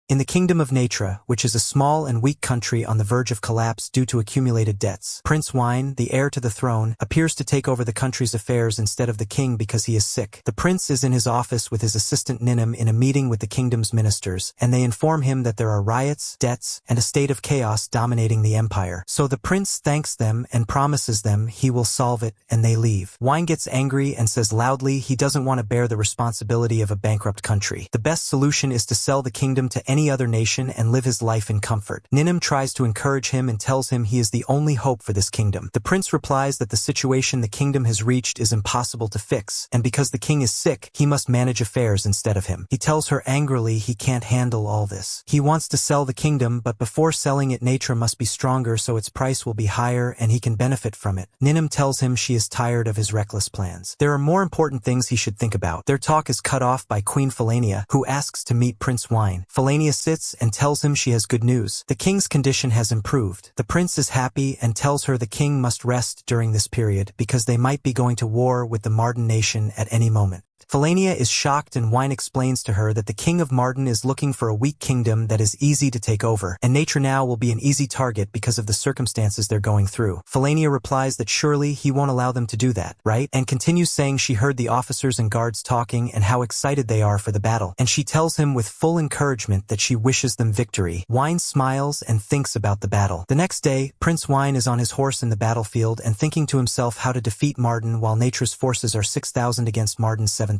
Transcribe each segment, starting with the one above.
In the kingdom of Natra, which is a small and weak country on the verge of collapse due to accumulated debts, Prince Wine, the heir to the throne, appears to take over the country's affairs instead of the king because he is sick. The prince is in his office with his assistant Ninim in a meeting with the kingdom's ministers, and they inform him that there are riots, debts, and a state of chaos dominating the empire. So the prince thanks them and promises them he will solve it, and they leave. Wine gets angry and says loudly he doesn't want to bear the responsibility of a bankrupt country. The best solution is to sell the kingdom to any other nation and live his life in comfort. Ninim tries to encourage him and tells him he is the only hope for this kingdom. The prince replies that the situation the kingdom has reached is impossible to fix, and because the king is sick, he must manage affairs instead of him. He tells her angrily he can't handle all this. He wants to sell the kingdom, but before selling it, Natra must be stronger so its price will be higher and he can benefit from it. Ninim tells him she is tired of his reckless plans. There are more important things he should think about. Their talk is cut off by Queen Falania, who asks to meet Prince Wine. Falania sits and tells him she has good news. The king's condition has improved. The prince is happy and tells her the king must rest during this period because they might be going to war with the Marden nation at any moment. Falania is shocked and Wine explains to her that the king of Marden is looking for a weak kingdom that is easy to take over, and Natra now will be an easy target because of the circumstances they're going through. Falania replies that surely he won't allow them to do that, right? And continues saying she heard the officers and guards talking and how excited they are for the battle, and she tells him with full encouragement that she wishes them victory. Wine smiles and thinks about the battle. The next day, Prince Wine is on his horse in the battlefield and thinking to himself how to defeat Marden while Natra's forces are 6,000 against Marden's 7,000.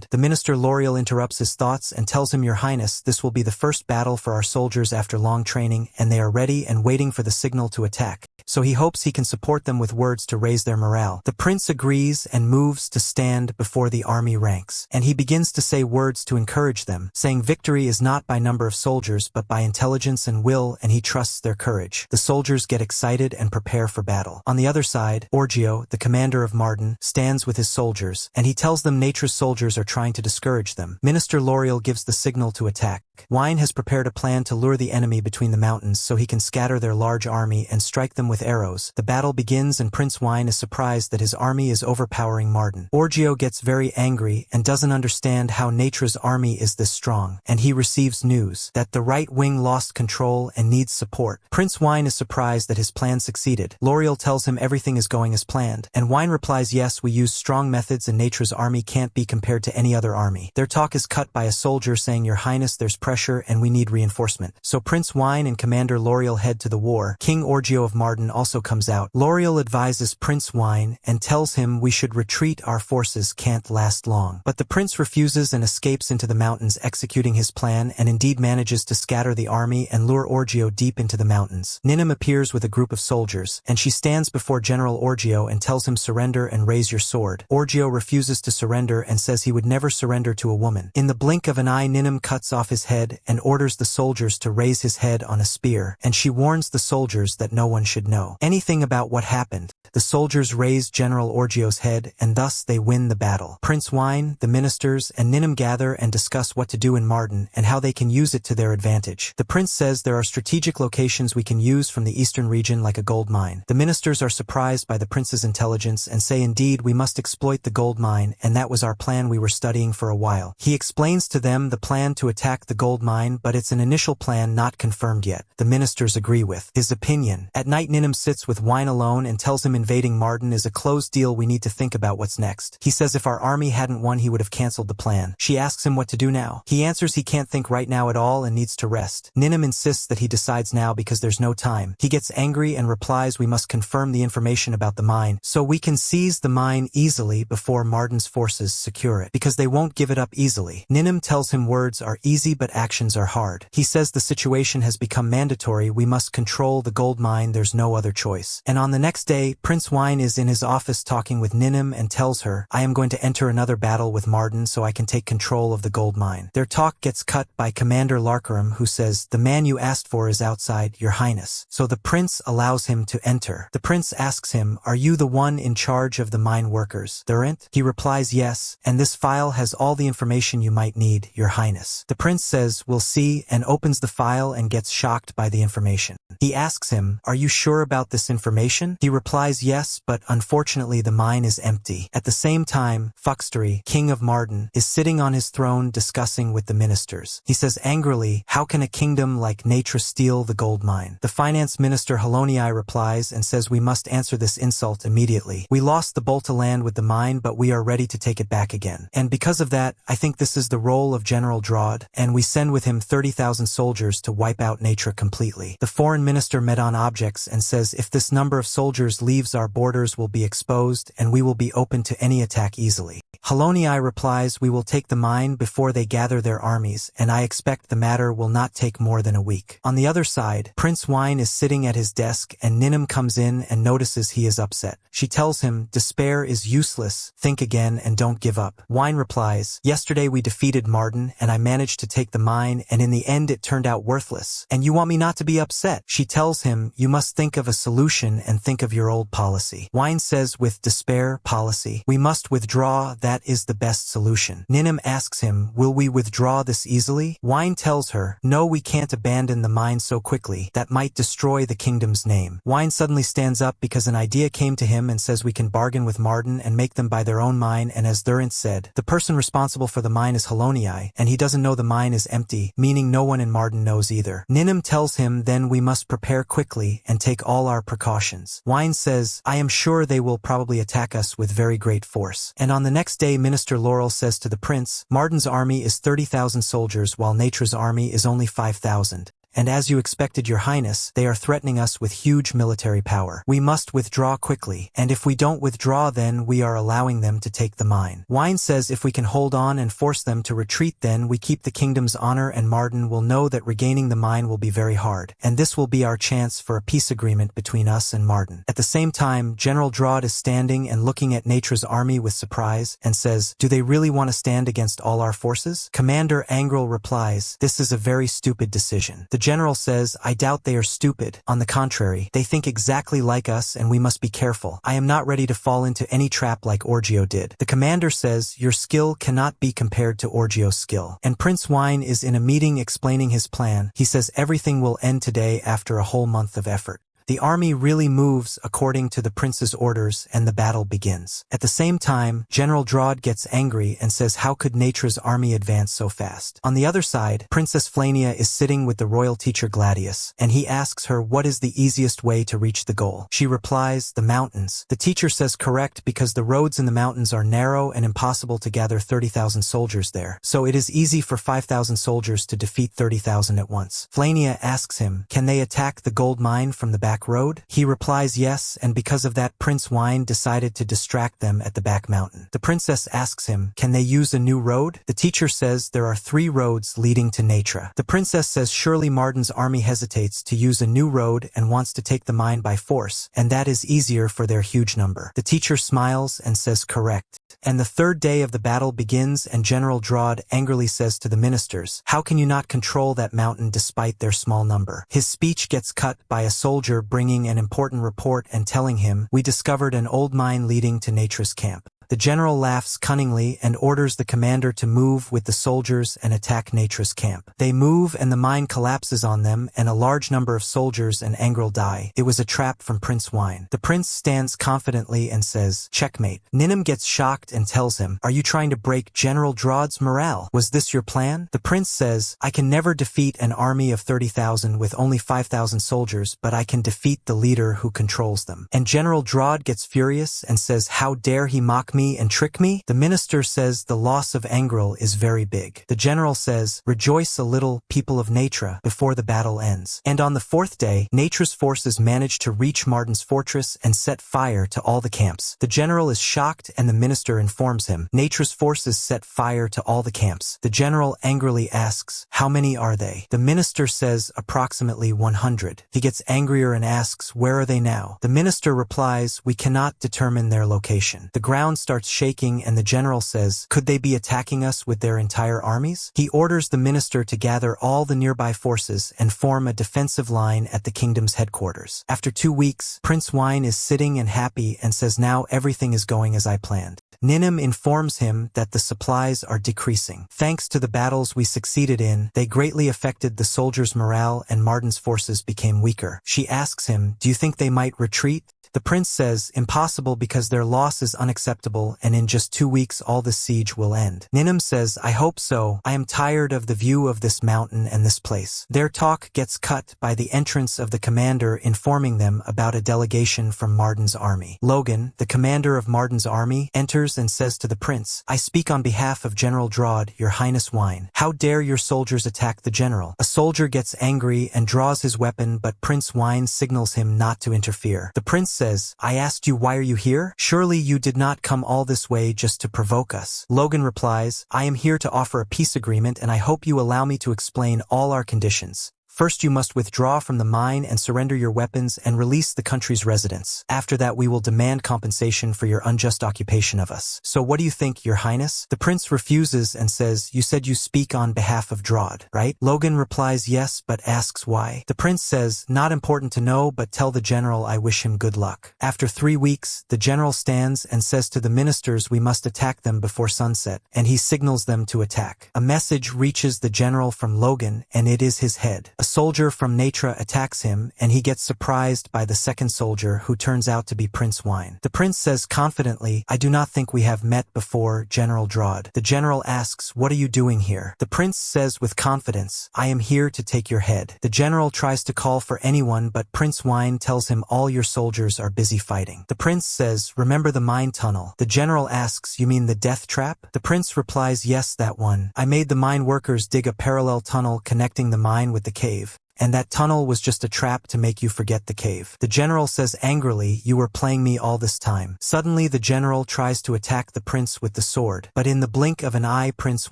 The minister L'Oreal interrupts his thoughts and tells him, Your Highness, this will be the first battle for our soldiers after long training, and they are ready and waiting for the signal to attack. So he hopes he can support them with words to raise their morale. The prince agrees and moves to stand before the army ranks, and he begins to say words to encourage them, saying victory is not by number of soldiers but by intelligence and will, and he trusts their courage. The soldiers get excited and prepare for battle. On the other side, Orgio, the commander of Marden, stands with his soldiers, and he tells them Natra's soldiers are trying to discourage them. Minister L'Oreal gives the signal to attack. Wine has prepared a plan to lure the enemy between the mountains so he can scatter their large army and strike them with arrows. The battle begins and Prince Wine is surprised that his army is overpowering Marden. Orgio gets very angry and doesn't understand how Natra's army is this strong, and he receives news that the right wing lost control and needs support. Prince Wine is surprised that his plan succeeded. L'Oreal tells him everything is going as planned, and Wine replies yes, we use strong methods and Natra's army can't be compared to any other army. Their talk is cut by a soldier saying, Your Highness, there's pressure and we need reinforcement. So Prince Wine and Commander L'Oreal head to the war. King Orgio of Marden also comes out. L'Oreal advises Prince Wine and tells him we should retreat, our forces can't last long. But the prince refuses and escapes into the mountains, executing his plan, and indeed manages to scatter the army and lure Orgio deep into the mountains. Ninim appears with a group of soldiers, and she stands before General Orgio and tells him surrender and raise your sword. Orgio refuses to surrender and says he would never surrender to a woman. In the blink of an eye, Ninim cuts off his head and orders the soldiers to raise his head on a spear, and she warns the soldiers that no one should know anything about what happened. The soldiers raise General Orgio's head, and thus they win the battle. Prince Wine, the ministers, and Ninim gather and discuss what to do in Marden and how they can use it to their advantage. The prince says there are strategic locations we can use from the eastern region like a gold mine. The ministers are surprised by the prince's intelligence and say indeed we must exploit the gold mine, and that was our plan we were studying for a while. He explains to them the plan to attack the gold mine, but it's an initial plan not confirmed yet. The ministers agree with his opinion. At night, Ninim sits with Wine alone and tells him invading Marden is a closed deal, we need to think about what's next. He says if our army hadn't won he would have cancelled the plan. She asks him what to do now. He answers he can't think right now at all and needs to rest. Ninim insists that he decides now because there's no time. He gets angry and replies we must confirm the information about the mine so we can seize the mine easily before Marden's forces secure it, because they won't give it up easily. Ninim tells him words are easy but actions are hard. He says the situation has become mandatory, we must control the gold mine, there's no other choice. And on the next day, Prince Wine is in his office talking with Ninim and tells her, I am going to enter another battle with Marden so I can take control of the gold mine. Their talk gets cut by Commander Larkaram, who says, the man you asked for is outside, Your Highness. So the prince allows him to enter. The prince asks him, are you the one in charge of the mine workers, Durant? He replies yes, and this file has all the information you might need, Your Highness. The prince says, we'll see, and opens the file and gets shocked by the information. He asks him, are you sure about this information? He replies replies yes, but unfortunately the mine is empty. At the same time, Fuxtory, king of Marden, is sitting on his throne discussing with the ministers. He says angrily, how can a kingdom like Natra steal the gold mine? The finance minister Halonii replies and says we must answer this insult immediately. We lost the Bolta land with the mine, but we are ready to take it back again. And because of that, I think this is the role of General Gerard, and we send with him 30,000 soldiers to wipe out Natra completely. The foreign minister Medon objects and says if this number of soldiers leaves our borders will be exposed and we will be open to any attack easily. Halonii replies we will take the mine before they gather their armies, and I expect the matter will not take more than a week. On the other side, Prince Wine is sitting at his desk and Ninim comes in and notices he is upset. She tells him, despair is useless, think again and don't give up. Wine replies, yesterday we defeated Marden and I managed to take the mine and in the end it turned out worthless. And you want me not to be upset? She tells him, you must think of a solution and think of your old policy. Wine says with despair, policy, we must withdraw, that is the best solution. Ninim asks him, will we withdraw this easily? Wine tells her, no, we can't abandon the mine so quickly, that might destroy the kingdom's name. Wine suddenly stands up because an idea came to him and says we can bargain with Marden and make them buy their own mine, and as Durant said, the person responsible for the mine is Halonii, and he doesn't know the mine is empty, meaning no one in Marden knows either. Ninim tells him then we must prepare quickly and take all our precautions. Wine says, I am sure they will probably attack us with very great force. And on the next day Minister Laurel says to the prince, Marden's army is 30,000 soldiers while Natra's army is only 5,000. And as you expected, your highness, they are threatening us with huge military power. We must withdraw quickly, and if we don't withdraw then we are allowing them to take the mine. Wine says if we can hold on and force them to retreat then we keep the kingdom's honor and Marden will know that regaining the mine will be very hard, and this will be our chance for a peace agreement between us and Marden. At the same time, General Gerard is standing and looking at Natra's army with surprise and says, do they really want to stand against all our forces? Commander Ingal replies, this is a very stupid decision. The general says, I doubt they are stupid. On the contrary, they think exactly like us and we must be careful. I am not ready to fall into any trap like Orgio did. The commander says, your skill cannot be compared to Orgio's skill. And Prince Wine is in a meeting explaining his plan. He says everything will end today after a whole month of effort. The army really moves according to the prince's orders and the battle begins. At the same time, General Gerard gets angry and says how could Natra's army advance so fast? On the other side, Princess Flania is sitting with the royal teacher Gladius, and he asks her what is the easiest way to reach the goal. She replies, the mountains. The teacher says correct because the roads in the mountains are narrow and impossible to gather 30,000 soldiers there. So it is easy for 5,000 soldiers to defeat 30,000 at once. Flania asks him, can they attack the gold mine from the back road? He replies yes, and because of that Prince Wine decided to distract them at the back mountain. The princess asks him, can they use a new road? The teacher says there are 3 roads leading to Natra. The princess says surely Marden's army hesitates to use a new road and wants to take the mine by force, and that is easier for their huge number. The teacher smiles and says correct. And the 3rd day of the battle begins and General Gerard angrily says to the ministers, how can you not control that mountain despite their small number? His speech gets cut by a soldier bringing an important report and telling him, we discovered an old mine leading to Natra's camp. The general laughs cunningly and orders the commander to move with the soldiers and attack Natra's camp. They move and the mine collapses on them and a large number of soldiers and Angral die. It was a trap from Prince Wine. The prince stands confidently and says, checkmate. Ninim gets shocked and tells him, are you trying to break General Gerard's morale? Was this your plan? The prince says, I can never defeat an army of 30,000 with only 5,000 soldiers, but I can defeat the leader who controls them. And General Gerard gets furious and says, how dare he mock me and trick me? The minister says the loss of Angral is very big. The general says, rejoice a little, people of Natra, before the battle ends. And on the 4th day, Natra's forces manage to reach Marden's fortress and set fire to all the camps. The general is shocked and the minister informs him, Natra's forces set fire to all the camps. The general angrily asks, how many are they? The minister says approximately 100. He gets angrier and asks, where are they now? The minister replies, we cannot determine their location. The ground starts shaking and the general says, could they be attacking us with their entire armies? He orders the minister to gather all the nearby forces and form a defensive line at the kingdom's headquarters. After 2 weeks, Prince Wine is sitting and happy and says now everything is going as I planned. Ninim informs him that the supplies are decreasing. Thanks to the battles we succeeded in, they greatly affected the soldiers' morale and Marden's forces became weaker. She asks him, do you think they might retreat? The prince says, impossible because their loss is unacceptable and in just 2 weeks all the siege will end. Ninum says, I hope so. I am tired of the view of this mountain and this place. Their talk gets cut by the entrance of the commander informing them about a delegation from Marden's army. Logan, the commander of Marden's army, enters and says to the prince, I speak on behalf of General Gerard, your highness Wine. How dare your soldiers attack the general? A soldier gets angry and draws his weapon, but Prince Wine signals him not to interfere. The prince says, I asked you why are you here? Surely you did not come all this way just to provoke us. Logan replies, I am here to offer a peace agreement and I hope you allow me to explain all our conditions. First you must withdraw from the mine and surrender your weapons and release the country's residents. After that we will demand compensation for your unjust occupation of us. So what do you think, your highness? The prince refuses and says, you said you speak on behalf of Gerard, right? Logan replies yes, but asks why. The prince says, not important to know, but tell the general I wish him good luck. After 3 weeks, the general stands and says to the ministers we must attack them before sunset, and he signals them to attack. A message reaches the general from Logan, and it is his head. A soldier from Natra attacks him, and he gets surprised by the second soldier who turns out to be Prince Wine. The prince says confidently, I do not think we have met before, General Gerard. The general asks, what are you doing here? The prince says with confidence, I am here to take your head. The general tries to call for anyone, but Prince Wine tells him all your soldiers are busy fighting. The prince says, remember the mine tunnel. The general asks, you mean the death trap? The prince replies, yes, that one. I made the mine workers dig a parallel tunnel connecting the mine with the cave. And that tunnel was just a trap to make you forget the cave. The general says angrily, you were playing me all this time. Suddenly the general tries to attack the prince with the sword, but in the blink of an eye Prince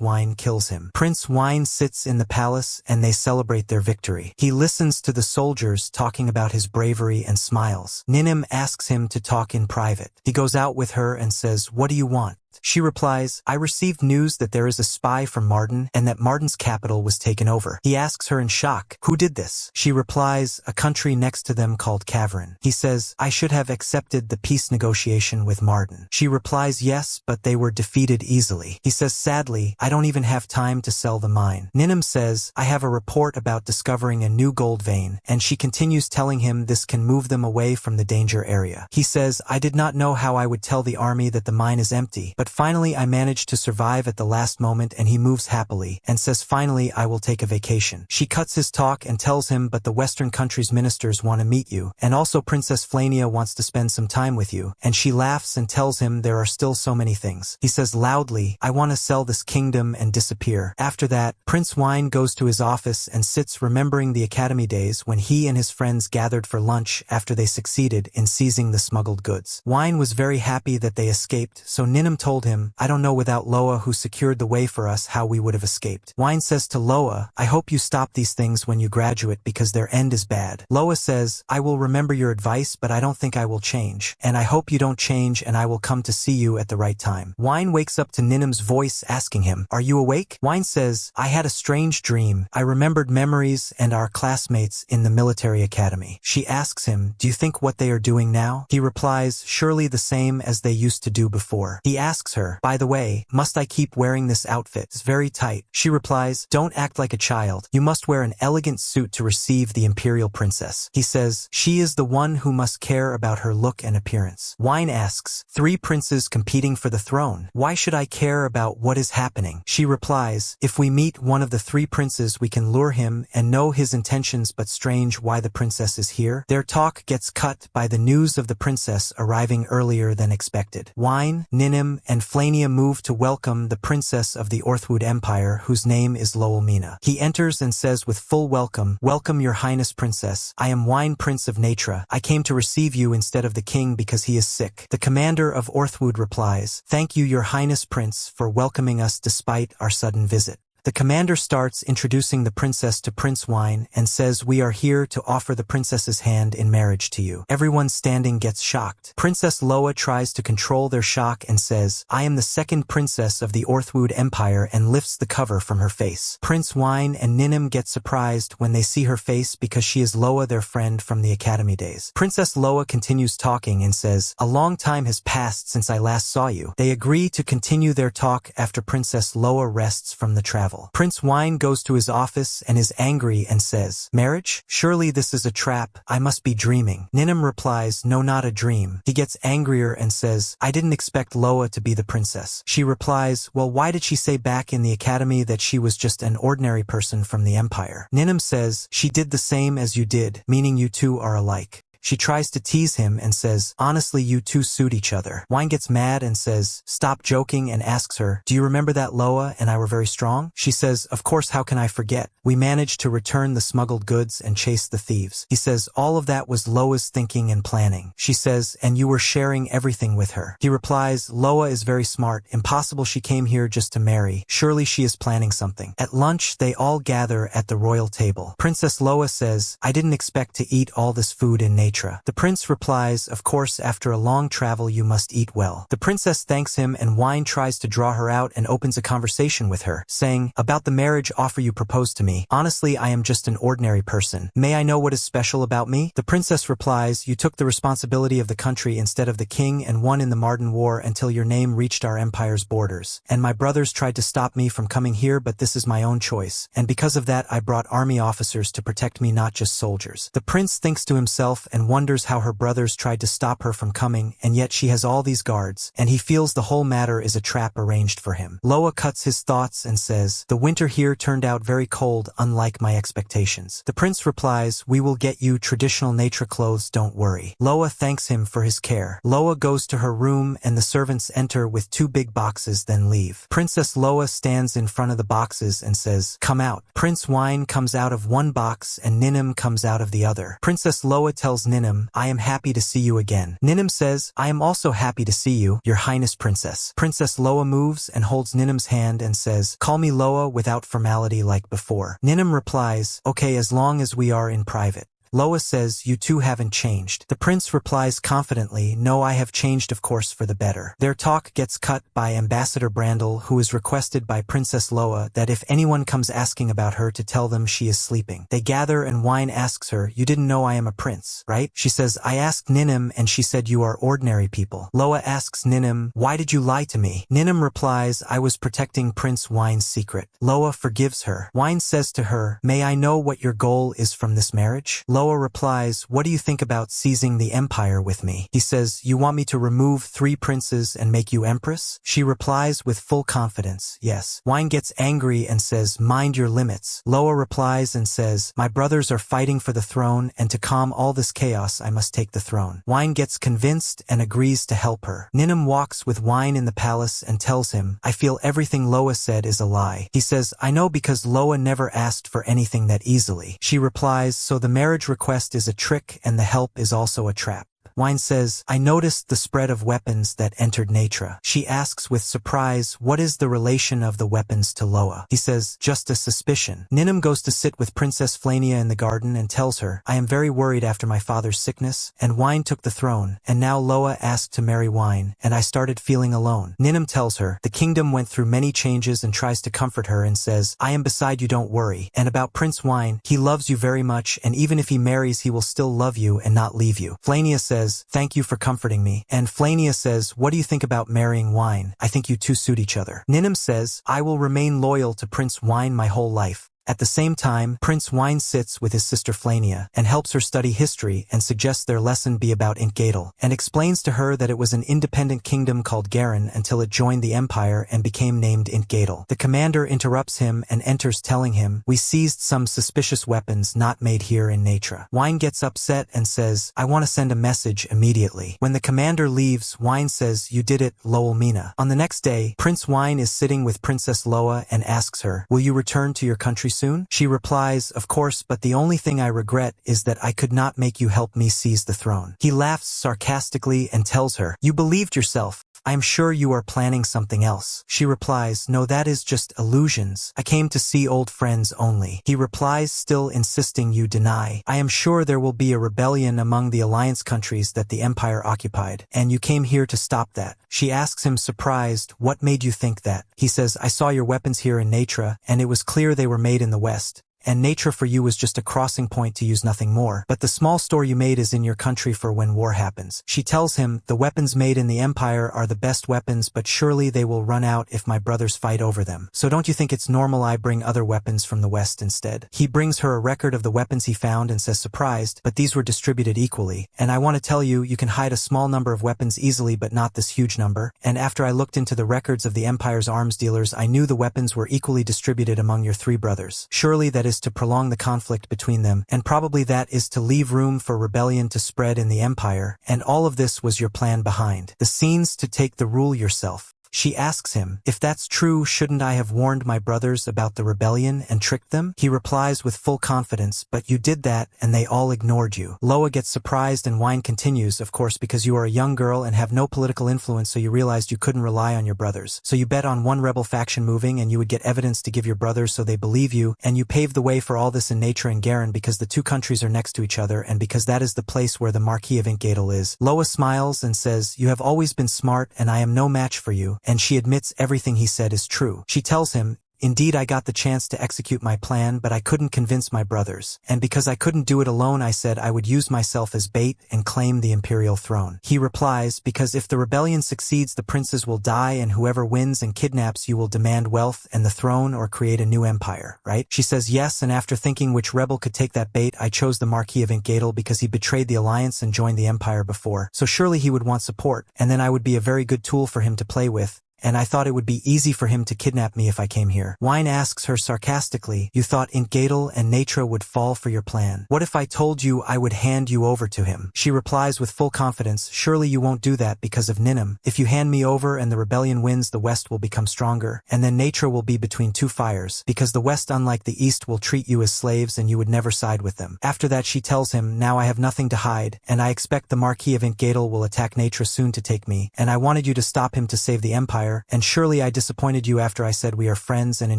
Wine kills him. Prince Wine sits in the palace and they celebrate their victory. He listens to the soldiers talking about his bravery and smiles. Ninum asks him to talk in private. He goes out with her and says, what do you want? She replies, I received news that there is a spy from Marden and that Marden's capital was taken over. He asks her in shock, who did this? She replies, a country next to them called Cavern. He says, I should have accepted the peace negotiation with Marden. She replies, yes, but they were defeated easily. He says sadly, I don't even have time to sell the mine. Ninum says, I have a report about discovering a new gold vein, and she continues telling him this can move them away from the danger area. He says, I did not know how I would tell the army that the mine is empty, but finally I managed to survive at the last moment, and he moves happily and says finally I will take a vacation. She cuts his talk and tells him, but the western country's ministers want to meet you, and also Princess Flania wants to spend some time with you, and she laughs and tells him there are still so many things. He says loudly, I want to sell this kingdom and disappear. After that, Prince Wine goes to his office and sits remembering the academy days when he and his friends gathered for lunch after they succeeded in seizing the smuggled goods. Wine was very happy that they escaped, so Ninum told him, I don't know without Loa who secured the way for us how we would have escaped. Wine says to Loa, I hope you stop these things when you graduate because their end is bad. Loa says, I will remember your advice, but I don't think I will change. And I hope you don't change, and I will come to see you at the right time. Wine wakes up to Ninum's voice asking him, are you awake? Wine says, I had a strange dream. I remembered memories and our classmates in the military academy. She asks him, do you think what they are doing now? He replies, surely the same as they used to do before. He asks her, by the way, must I keep wearing this outfit? It's very tight. She replies, don't act like a child. You must wear an elegant suit to receive the imperial princess. He says, she is the one who must care about her look and appearance. Wine asks, 3 princes competing for the throne. Why should I care about what is happening? She replies, if we meet one of the 3 princes we can lure him and know his intentions, but strange why the princess is here. Their talk gets cut by the news of the princess arriving earlier than expected. Wine, Ninum, and Flania move to welcome the princess of the Orthwood Empire, whose name is Lowelmina. He enters and says with full welcome, welcome your highness princess. I am Wine Prince of Natra. I came to receive you instead of the king because he is sick. The commander of Orthwood replies, thank you your highness prince for welcoming us despite our sudden visit. The commander starts introducing the princess to Prince Wine and says, we are here to offer the princess's hand in marriage to you. Everyone standing gets shocked. Princess Loa tries to control their shock and says, I am the second princess of the Orthwood Empire, and lifts the cover from her face. Prince Wine and Ninum get surprised when they see her face because she is Loa, their friend from the academy days. Princess Loa continues talking and says, a long time has passed since I last saw you. They agree to continue their talk after Princess Loa rests from the travel. travel. Prince Wine goes to his office and is angry and says, "Marriage? Surely this is a trap, I must be dreaming." Ninum replies, "No, not a dream." He gets angrier and says, "I didn't expect Loa to be the princess." She replies, "Well, why did she say back in the academy that she was just an ordinary person from the empire?" Ninum says, "She did the same as you did, meaning you two are alike." She tries to tease him and says, "Honestly, you two suit each other." Wine gets mad and says, "Stop joking," and asks her, "Do you remember that Loa and I were very strong?" She says, "Of course, how can I forget? We managed to return the smuggled goods and chase the thieves." He says, "All of that was Loa's thinking and planning." She says, "And you were sharing everything with her." He replies, "Loa is very smart. Impossible she came here just to marry. Surely she is planning something." At lunch, they all gather at the royal table. Princess Loa says, "I didn't expect to eat all this food in nature." The prince replies, "Of course, after a long travel you must eat well." The princess thanks him and Wine tries to draw her out and opens a conversation with her, saying, "About the marriage offer you proposed to me. Honestly, I am just an ordinary person. May I know what is special about me?" The princess replies, "You took the responsibility of the country instead of the king and won in the Marden War until your name reached our empire's borders. And my brothers tried to stop me from coming here, but this is my own choice. And because of that, I brought army officers to protect me, not just soldiers." The prince thinks to himself and wonders how her brothers tried to stop her from coming, and yet she has all these guards, and he feels the whole matter is a trap arranged for him. Loa cuts his thoughts and says, "The winter here turned out very cold, unlike my expectations." The prince replies, "We will get you traditional nature clothes, don't worry." Loa thanks him for his care. Loa goes to her room and the servants enter with 2 big boxes, then leave. Princess Loa stands in front of the boxes and says, "Come out." Prince Wine comes out of one box and Ninum comes out of the other. Princess Loa tells Ninum, "I am happy to see you again." Ninum says, "I am also happy to see you, your highness princess." Princess Loa moves and holds Ninum's hand and says, "Call me Loa without formality like before." Ninum replies, "Okay, as long as we are in private." Loa says, "You two haven't changed." The prince replies confidently, "No, I have changed, of course, for the better." Their talk gets cut by Ambassador Brandel, who is requested by Princess Loa that if anyone comes asking about her to tell them she is sleeping. They gather and Wine asks her, "You didn't know I am a prince, right?" She says, "I asked Ninum and she said you are ordinary people." Loa asks Ninum, "Why did you lie to me?" Ninum replies, "I was protecting Prince Wine's secret." Loa forgives her. Wine says to her, "May I know what your goal is from this marriage?" Loa replies, "What do you think about seizing the empire with me?" He says, "You want me to remove 3 princes and make you empress?" She replies with full confidence, "Yes." Wine gets angry and says, "Mind your limits." Loa replies and says, "My brothers are fighting for the throne, and to calm all this chaos I must take the throne." Wine gets convinced and agrees to help her. Ninum walks with Wine in the palace and tells him, "I feel everything Loa said is a lie." He says, "I know, because Loa never asked for anything that easily." She replies, "So the marriage request is a trick and the help is also a trap." Wine says, "I noticed the spread of weapons that entered Natra." She asks with surprise, "What is the relation of the weapons to Loa?" He says, "Just a suspicion." Ninum goes to sit with Princess Flania in the garden and tells her, "I am very worried after my father's sickness, and Wine took the throne, and now Loa asked to marry Wine, and I started feeling alone." Ninum tells her, "The kingdom went through many changes," and tries to comfort her and says, "I am beside you, don't worry. And about Prince Wine, he loves you very much, and even if he marries he will still love you and not leave you." Flania says, "Thank you for comforting me." And Flania says, "What do you think about marrying Wine? I think you two suit each other." Ninum says, "I will remain loyal to Prince Wine my whole life." At the same time, Prince Wine sits with his sister Flania and helps her study history and suggests their lesson be about Ingal, and explains to her that it was an independent kingdom called Garin until it joined the empire and became named Ingal. The commander interrupts him and enters telling him, "We seized some suspicious weapons not made here in Natra." Wine gets upset and says, "I want to send a message immediately." When the commander leaves, Wine says, "You did it, Lowelmina." On the next day, Prince Wine is sitting with Princess Loa and asks her, "Will you return to your country soon?" She replies, "Of course, but the only thing I regret is that I could not make you help me seize the throne." He laughs sarcastically and tells her, "You believed yourself. I am sure you are planning something else." She replies, "No, that is just illusions. I came to see old friends only." He replies, still insisting, "You deny. I am sure there will be a rebellion among the alliance countries that the empire occupied, and you came here to stop that." She asks him, surprised, "What made you think that?" He says, "I saw your weapons here in Natra, and it was clear they were made in the West. and Natra for you was just a crossing point to use nothing more. But the small store you made is in your country for when war happens. She tells him, the weapons made in the Empire are the best weapons, but surely they will run out if my brothers fight over them. So don't you think it's normal I bring other weapons from the West instead? He brings her a record of the weapons he found and says surprised, but these were distributed equally. And I want to tell you, you can hide a small number of weapons easily but not this huge number. And after I looked into the records of the Empire's arms dealers, I knew the weapons were equally distributed among your 3 brothers. Surely that is to prolong the conflict between them, and probably that is to leave room for rebellion to spread in the Empire, and all of this was your plan behind the scenes to take the rule yourself. She asks him, if that's true, shouldn't I have warned my brothers about the rebellion and tricked them? He replies with full confidence, but you did that and they all ignored you. Loa gets surprised and Wine continues, of course, because you are a young girl and have no political influence, so you realized you couldn't rely on your brothers. So you bet on one rebel faction moving and you would get evidence to give your brothers so they believe you, and you paved the way for all this in Natra and Garen because the 2 countries are next to each other and because that is the place where the Marquis of Ingal is. Loa smiles and says, you have always been smart and I am no match for you. And she admits everything he said is true. She tells him, indeed I got the chance to execute my plan, but I couldn't convince my brothers. And because I couldn't do it alone, I said I would use myself as bait and claim the imperial throne. He replies, because if the rebellion succeeds, the princes will die and whoever wins and kidnaps you will demand wealth and the throne or create a new empire, right? She says yes, and after thinking which rebel could take that bait, I chose the Marquis of Ingal because he betrayed the alliance and joined the empire before. So surely he would want support, and then I would be a very good tool for him to play with. And I thought it would be easy for him to kidnap me if I came here. Wine asks her sarcastically, you thought Ingal and Natra would fall for your plan. What if I told you I would hand you over to him? She replies with full confidence, surely you won't do that because of Ninum. If you hand me over and the rebellion wins, the West will become stronger, and then Natra will be between 2 fires, because the West, unlike the East, will treat you as slaves and you would never side with them. After that she tells him, now I have nothing to hide, and I expect the Marquis of Ingal will attack Natra soon to take me, and I wanted you to stop him to save the Empire, and surely I disappointed you after I said we are friends, and in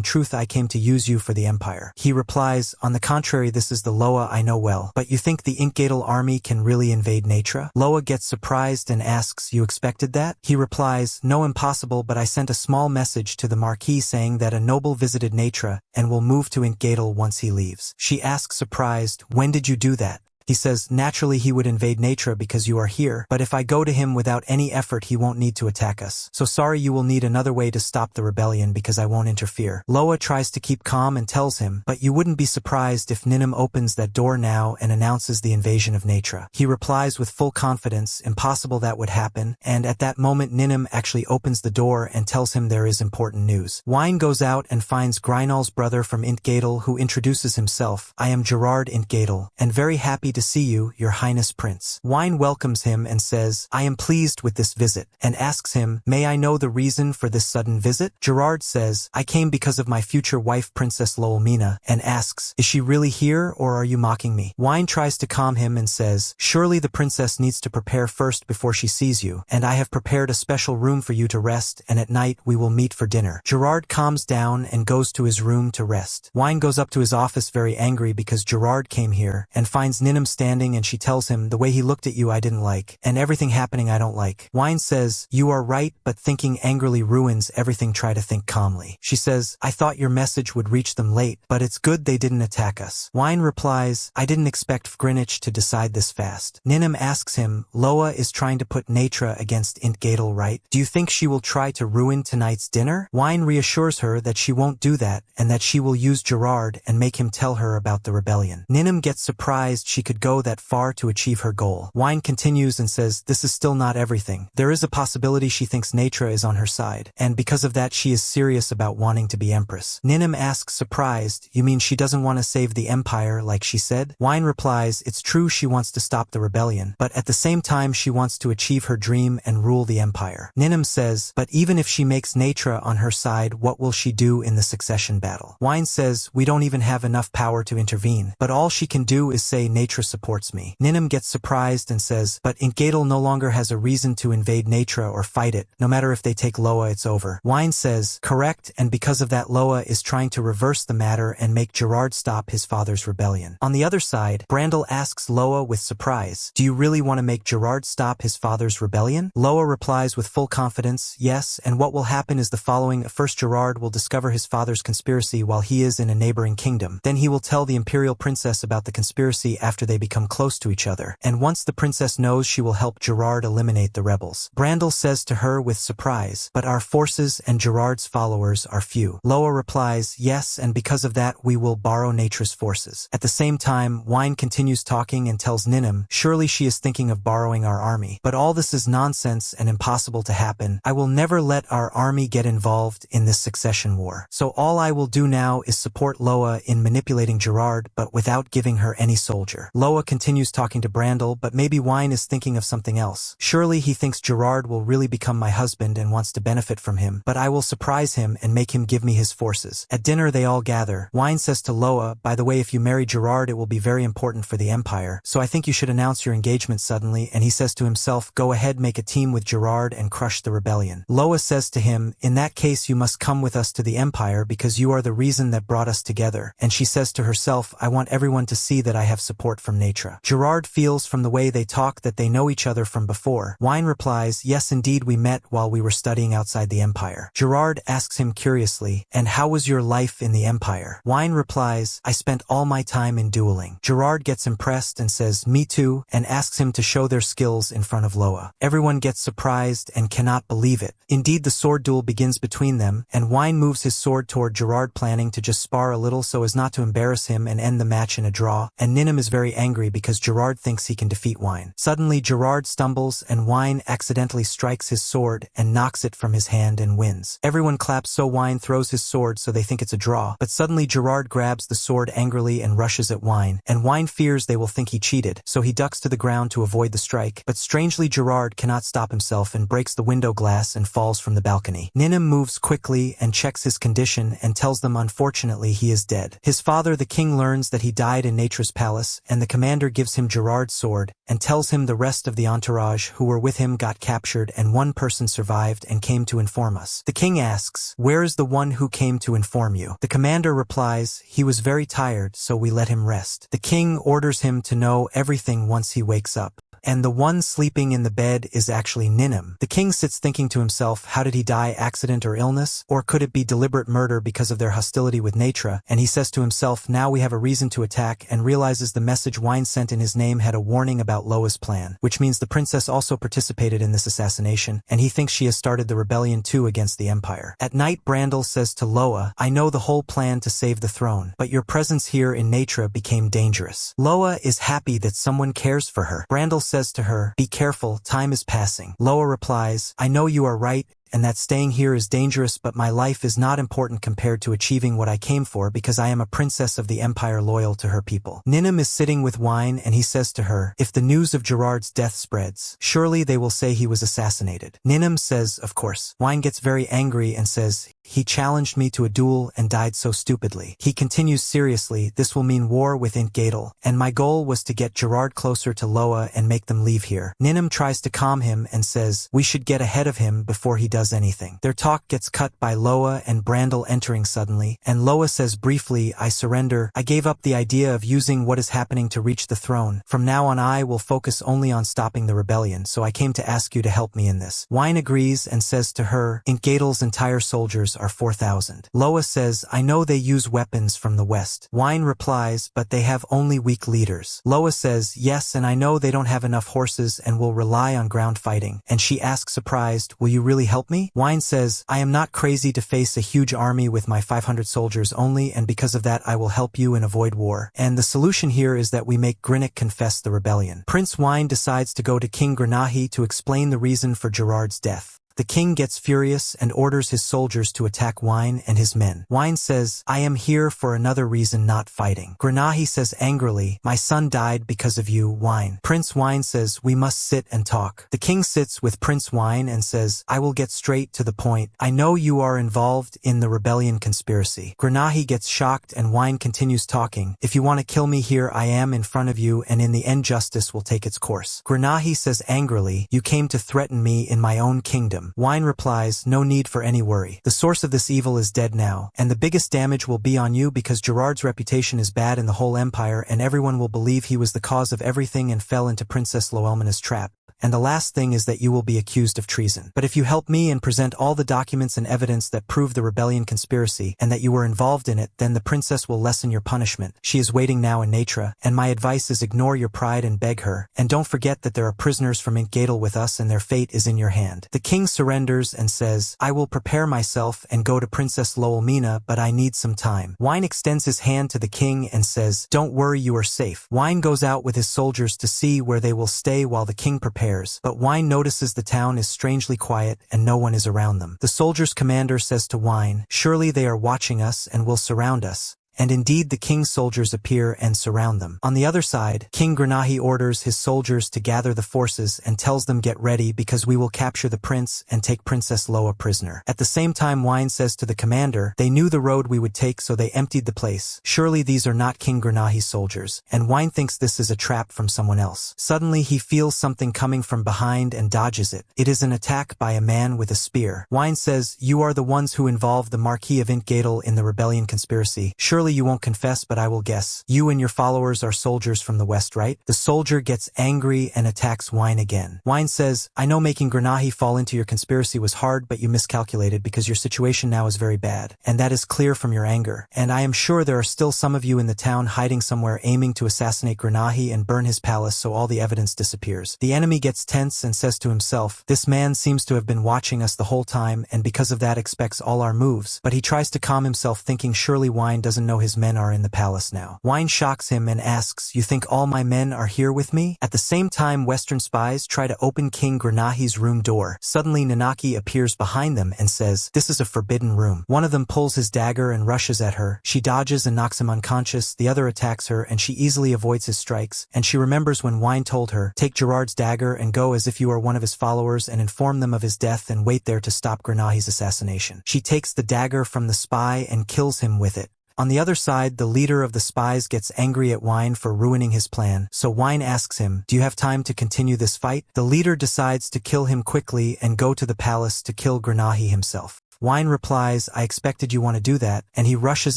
truth I came to use you for the Empire. He replies, on the contrary, this is the Loa I know well. But you think the Ingal army can really invade Natra? Loa gets surprised and asks, you expected that? He replies, no, impossible, but I sent a small message to the Marquis saying that a noble visited Natra and will move to Ingal once he leaves. She asks surprised, when did you do that? He says, naturally he would invade Natra because you are here, but if I go to him without any effort he won't need to attack us. So sorry, you will need another way to stop the rebellion because I won't interfere. Loa tries to keep calm and tells him, but you wouldn't be surprised if Ninum opens that door now and announces the invasion of Natra. He replies with full confidence, impossible, that would happen, and at that moment Ninum actually opens the door and tells him there is important news. Wine goes out and finds Grynal's brother from Ingal, who introduces himself, I am Gerard Ingal, and very happy to see you, your highness prince. Wine welcomes him and says, I am pleased with this visit, and asks him, may I know the reason for this sudden visit? Gerard says, I came because of my future wife Princess Lolmina, and asks, is she really here or are you mocking me? Wine tries to calm him and says, surely the princess needs to prepare first before she sees you, and I have prepared a special room for you to rest, and at night we will meet for dinner. Gerard calms down and goes to his room to rest. Wine goes up to his office very angry because Gerard came here, and finds Ninum standing, and she tells him, the way he looked at you I didn't like, and everything happening I don't like. Wine says, you are right, but thinking angrily ruins everything, try to think calmly. She says, I thought your message would reach them late, but it's good they didn't attack us. Wine replies, I didn't expect Greenwich to decide this fast. Ninum asks him, Loa is trying to put Natra against Ingal, right? Do you think she will try to ruin tonight's dinner? Wine reassures her that she won't do that, and that she will use Gerard and make him tell her about the rebellion. Ninum gets surprised she could go that far to achieve her goal. Wine continues and says, this is still not everything. There is a possibility she thinks Natra is on her side, and because of that she is serious about wanting to be empress. Ninum asks surprised, you mean she doesn't want to save the empire like she said? Wine replies, it's true she wants to stop the rebellion, but at the same time she wants to achieve her dream and rule the empire. Ninum says, but even if she makes Natra on her side, what will she do in the succession battle? Wine says, we don't even have enough power to intervene, but all she can do is say Natra Natra supports me. Ninum gets surprised and says, but Ingal no longer has a reason to invade Natra or fight it. No matter if they take Loa, it's over. Wine says, correct, and because of that Loa is trying to reverse the matter and make Gerard stop his father's rebellion. On the other side, Brandel asks Loa with surprise, do you really want to make Gerard stop his father's rebellion? Loa replies with full confidence, yes, and what will happen is the following. First, Gerard will discover his father's conspiracy while he is in a neighboring kingdom. Then he will tell the imperial princess about the conspiracy after they become close to each other. And once the princess knows, she will help Gerard eliminate the rebels. Brandel says to her with surprise, but our forces and Gerard's followers are few. Loa replies, yes, and because of that we will borrow Natra's forces. At the same time, Wine continues talking and tells Ninum, surely she is thinking of borrowing our army. But all this is nonsense and impossible to happen. I will never let our army get involved in this succession war. So all I will do now is support Loa in manipulating Gerard, but without giving her any soldier. Loa continues talking to Brandel, but maybe Wine is thinking of something else. Surely he thinks Gerard will really become my husband and wants to benefit from him, but I will surprise him and make him give me his forces. At dinner they all gather. Wine says to Loa, by the way, if you marry Gerard it will be very important for the empire, so I think you should announce your engagement suddenly, and he says to himself, go ahead, make a team with Gerard and crush the rebellion. Loa says to him, in that case you must come with us to the empire because you are the reason that brought us together, and she says to herself, I want everyone to see that I have support from Natra. Gerard feels from the way they talk that they know each other from before. Wine replies, yes indeed we met while we were studying outside the empire. Gerard asks him curiously, and how was your life in the empire? Wine replies, I spent all my time in dueling. Gerard gets impressed and says, me too, and asks him to show their skills in front of Loa. Everyone gets surprised and cannot believe it. Indeed, the sword duel begins between them, and Wine moves his sword toward Gerard, planning to just spar a little so as not to embarrass him and end the match in a draw, and Ninum is very angry because Gerard thinks he can defeat Wine. Suddenly Gerard stumbles and Wine accidentally strikes his sword and knocks it from his hand and wins. Everyone claps, so Wine throws his sword so they think it's a draw, but suddenly Gerard grabs the sword angrily and rushes at Wine, and Wine fears they will think he cheated, so he ducks to the ground to avoid the strike, but strangely Gerard cannot stop himself and breaks the window glass and falls from the balcony. Ninum moves quickly and checks his condition and tells them unfortunately he is dead. His father the king learns that he died in Natra's palace, and the commander gives him Gerard's sword and tells him the rest of the entourage who were with him got captured and one person survived and came to inform us. The king asks, where is the one who came to inform you? The commander replies, he was very tired, so we let him rest. The king orders him to know everything once he wakes up. And the one sleeping in the bed is actually Ninum. The king sits thinking to himself, how did he die, accident or illness? Or could it be deliberate murder because of their hostility with Natra? And he says to himself, now we have a reason to attack, and realizes the message Wine sent in his name had a warning about Loa's plan, which means the princess also participated in this assassination, and he thinks she has started the rebellion too against the empire. At night Brandel says to Loa, I know the whole plan to save the throne, but your presence here in Natra became dangerous. Loa is happy that someone cares for her. Brandel says to her, be careful, time is passing. Loa replies, I know you are right, and that staying here is dangerous, but my life is not important compared to achieving what I came for because I am a princess of the empire loyal to her people. Ninum is sitting with Wine and he says to her, if the news of Gerard's death spreads, surely they will say he was assassinated. Ninum says, of course. Wine gets very angry and says, he challenged me to a duel and died so stupidly. He continues seriously, this will mean war with Ingal, and my goal was to get Gerard closer to Loa and make them leave here. Ninum tries to calm him and says, we should get ahead of him before he does anything. Their talk gets cut by Loa and Brandel entering suddenly, and Loa says briefly, I surrender. I gave up the idea of using what is happening to reach the throne. From now on I will focus only on stopping the rebellion, so I came to ask you to help me in this. Wine agrees and says to her, Ingal's entire soldiers are 4,000. Loa says, I know they use weapons from the west. Wine replies, but they have only weak leaders. Loa says, yes, and I know they don't have enough horses and will rely on ground fighting. And she asks surprised, will you really help me? Wine says, I am not crazy to face a huge army with my 500 soldiers only, and because of that I will help you and avoid war. And the solution here is that we make Grinnick confess the rebellion. Prince Wine decides to go to King Granahi to explain the reason for Gerard's death. The king gets furious and orders his soldiers to attack Wine and his men. Wine says, I am here for another reason, not fighting. Grenahi says angrily, my son died because of you, Wine. Prince Wine says, we must sit and talk. The king sits with Prince Wine and says, I will get straight to the point. I know you are involved in the rebellion conspiracy. Grenahi gets shocked and Wine continues talking. If you want to kill me, here I am in front of you, and in the end justice will take its course. Grenahi says angrily, you came to threaten me in my own kingdom. Wine replies, no need for any worry. The source of this evil is dead now, and the biggest damage will be on you because Gerard's reputation is bad in the whole empire and everyone will believe he was the cause of everything and fell into Princess Loelmina's trap. And the last thing is that you will be accused of treason. But if you help me and present all the documents and evidence that prove the rebellion conspiracy and that you were involved in it, then the princess will lessen your punishment. She is waiting now in Natra, and my advice is ignore your pride and beg her. And don't forget that there are prisoners from Ingal with us and their fate is in your hand. The king surrenders and says, I will prepare myself and go to Princess Loelmina, but I need some time. Wine extends his hand to the king and says, don't worry, you are safe. Wine goes out with his soldiers to see where they will stay while the king prepares. But Wine notices the town is strangely quiet and no one is around them. The soldiers' commander says to Wine, surely they are watching us and will surround us. And indeed the king's soldiers appear and surround them. On the other side, King Grenahi orders his soldiers to gather the forces and tells them get ready because we will capture the prince and take Princess Loa prisoner. At the same time Wine says to the commander, they knew the road we would take so they emptied the place. Surely these are not King Grenahi's soldiers. And Wine thinks this is a trap from someone else. Suddenly he feels something coming from behind and dodges it. It is an attack by a man with a spear. Wine says, you are the ones who involved the Marquis of Ingal in the rebellion conspiracy. Surely you won't confess, but I will guess. You and your followers are soldiers from the west, right? The soldier gets angry and attacks Wine again. Wine says, I know making Grenahi fall into your conspiracy was hard, but you miscalculated because your situation now is very bad. And that is clear from your anger. And I am sure there are still some of you in the town hiding somewhere aiming to assassinate Grenahi and burn his palace so all the evidence disappears. The enemy gets tense and says to himself, this man seems to have been watching us the whole time and because of that expects all our moves. But he tries to calm himself thinking surely Wine doesn't know his men are in the palace now. Wine shocks him and asks, you think all my men are here with me? At the same time Western spies try to open King Grenahi's room door. Suddenly Nanaki appears behind them and says, this is a forbidden room. One of them pulls his dagger and rushes at her. She dodges and knocks him unconscious. The other attacks her and she easily avoids his strikes. And she remembers when Wine told her, take Gerard's dagger and go as if you are one of his followers and inform them of his death and wait there to stop Grenahi's assassination. She takes the dagger from the spy and kills him with it. On the other side, the leader of the spies gets angry at Wine for ruining his plan, so Wine asks him, do you have time to continue this fight? The leader decides to kill him quickly and go to the palace to kill Grenahi himself. Wine replies, I expected you want to do that, and he rushes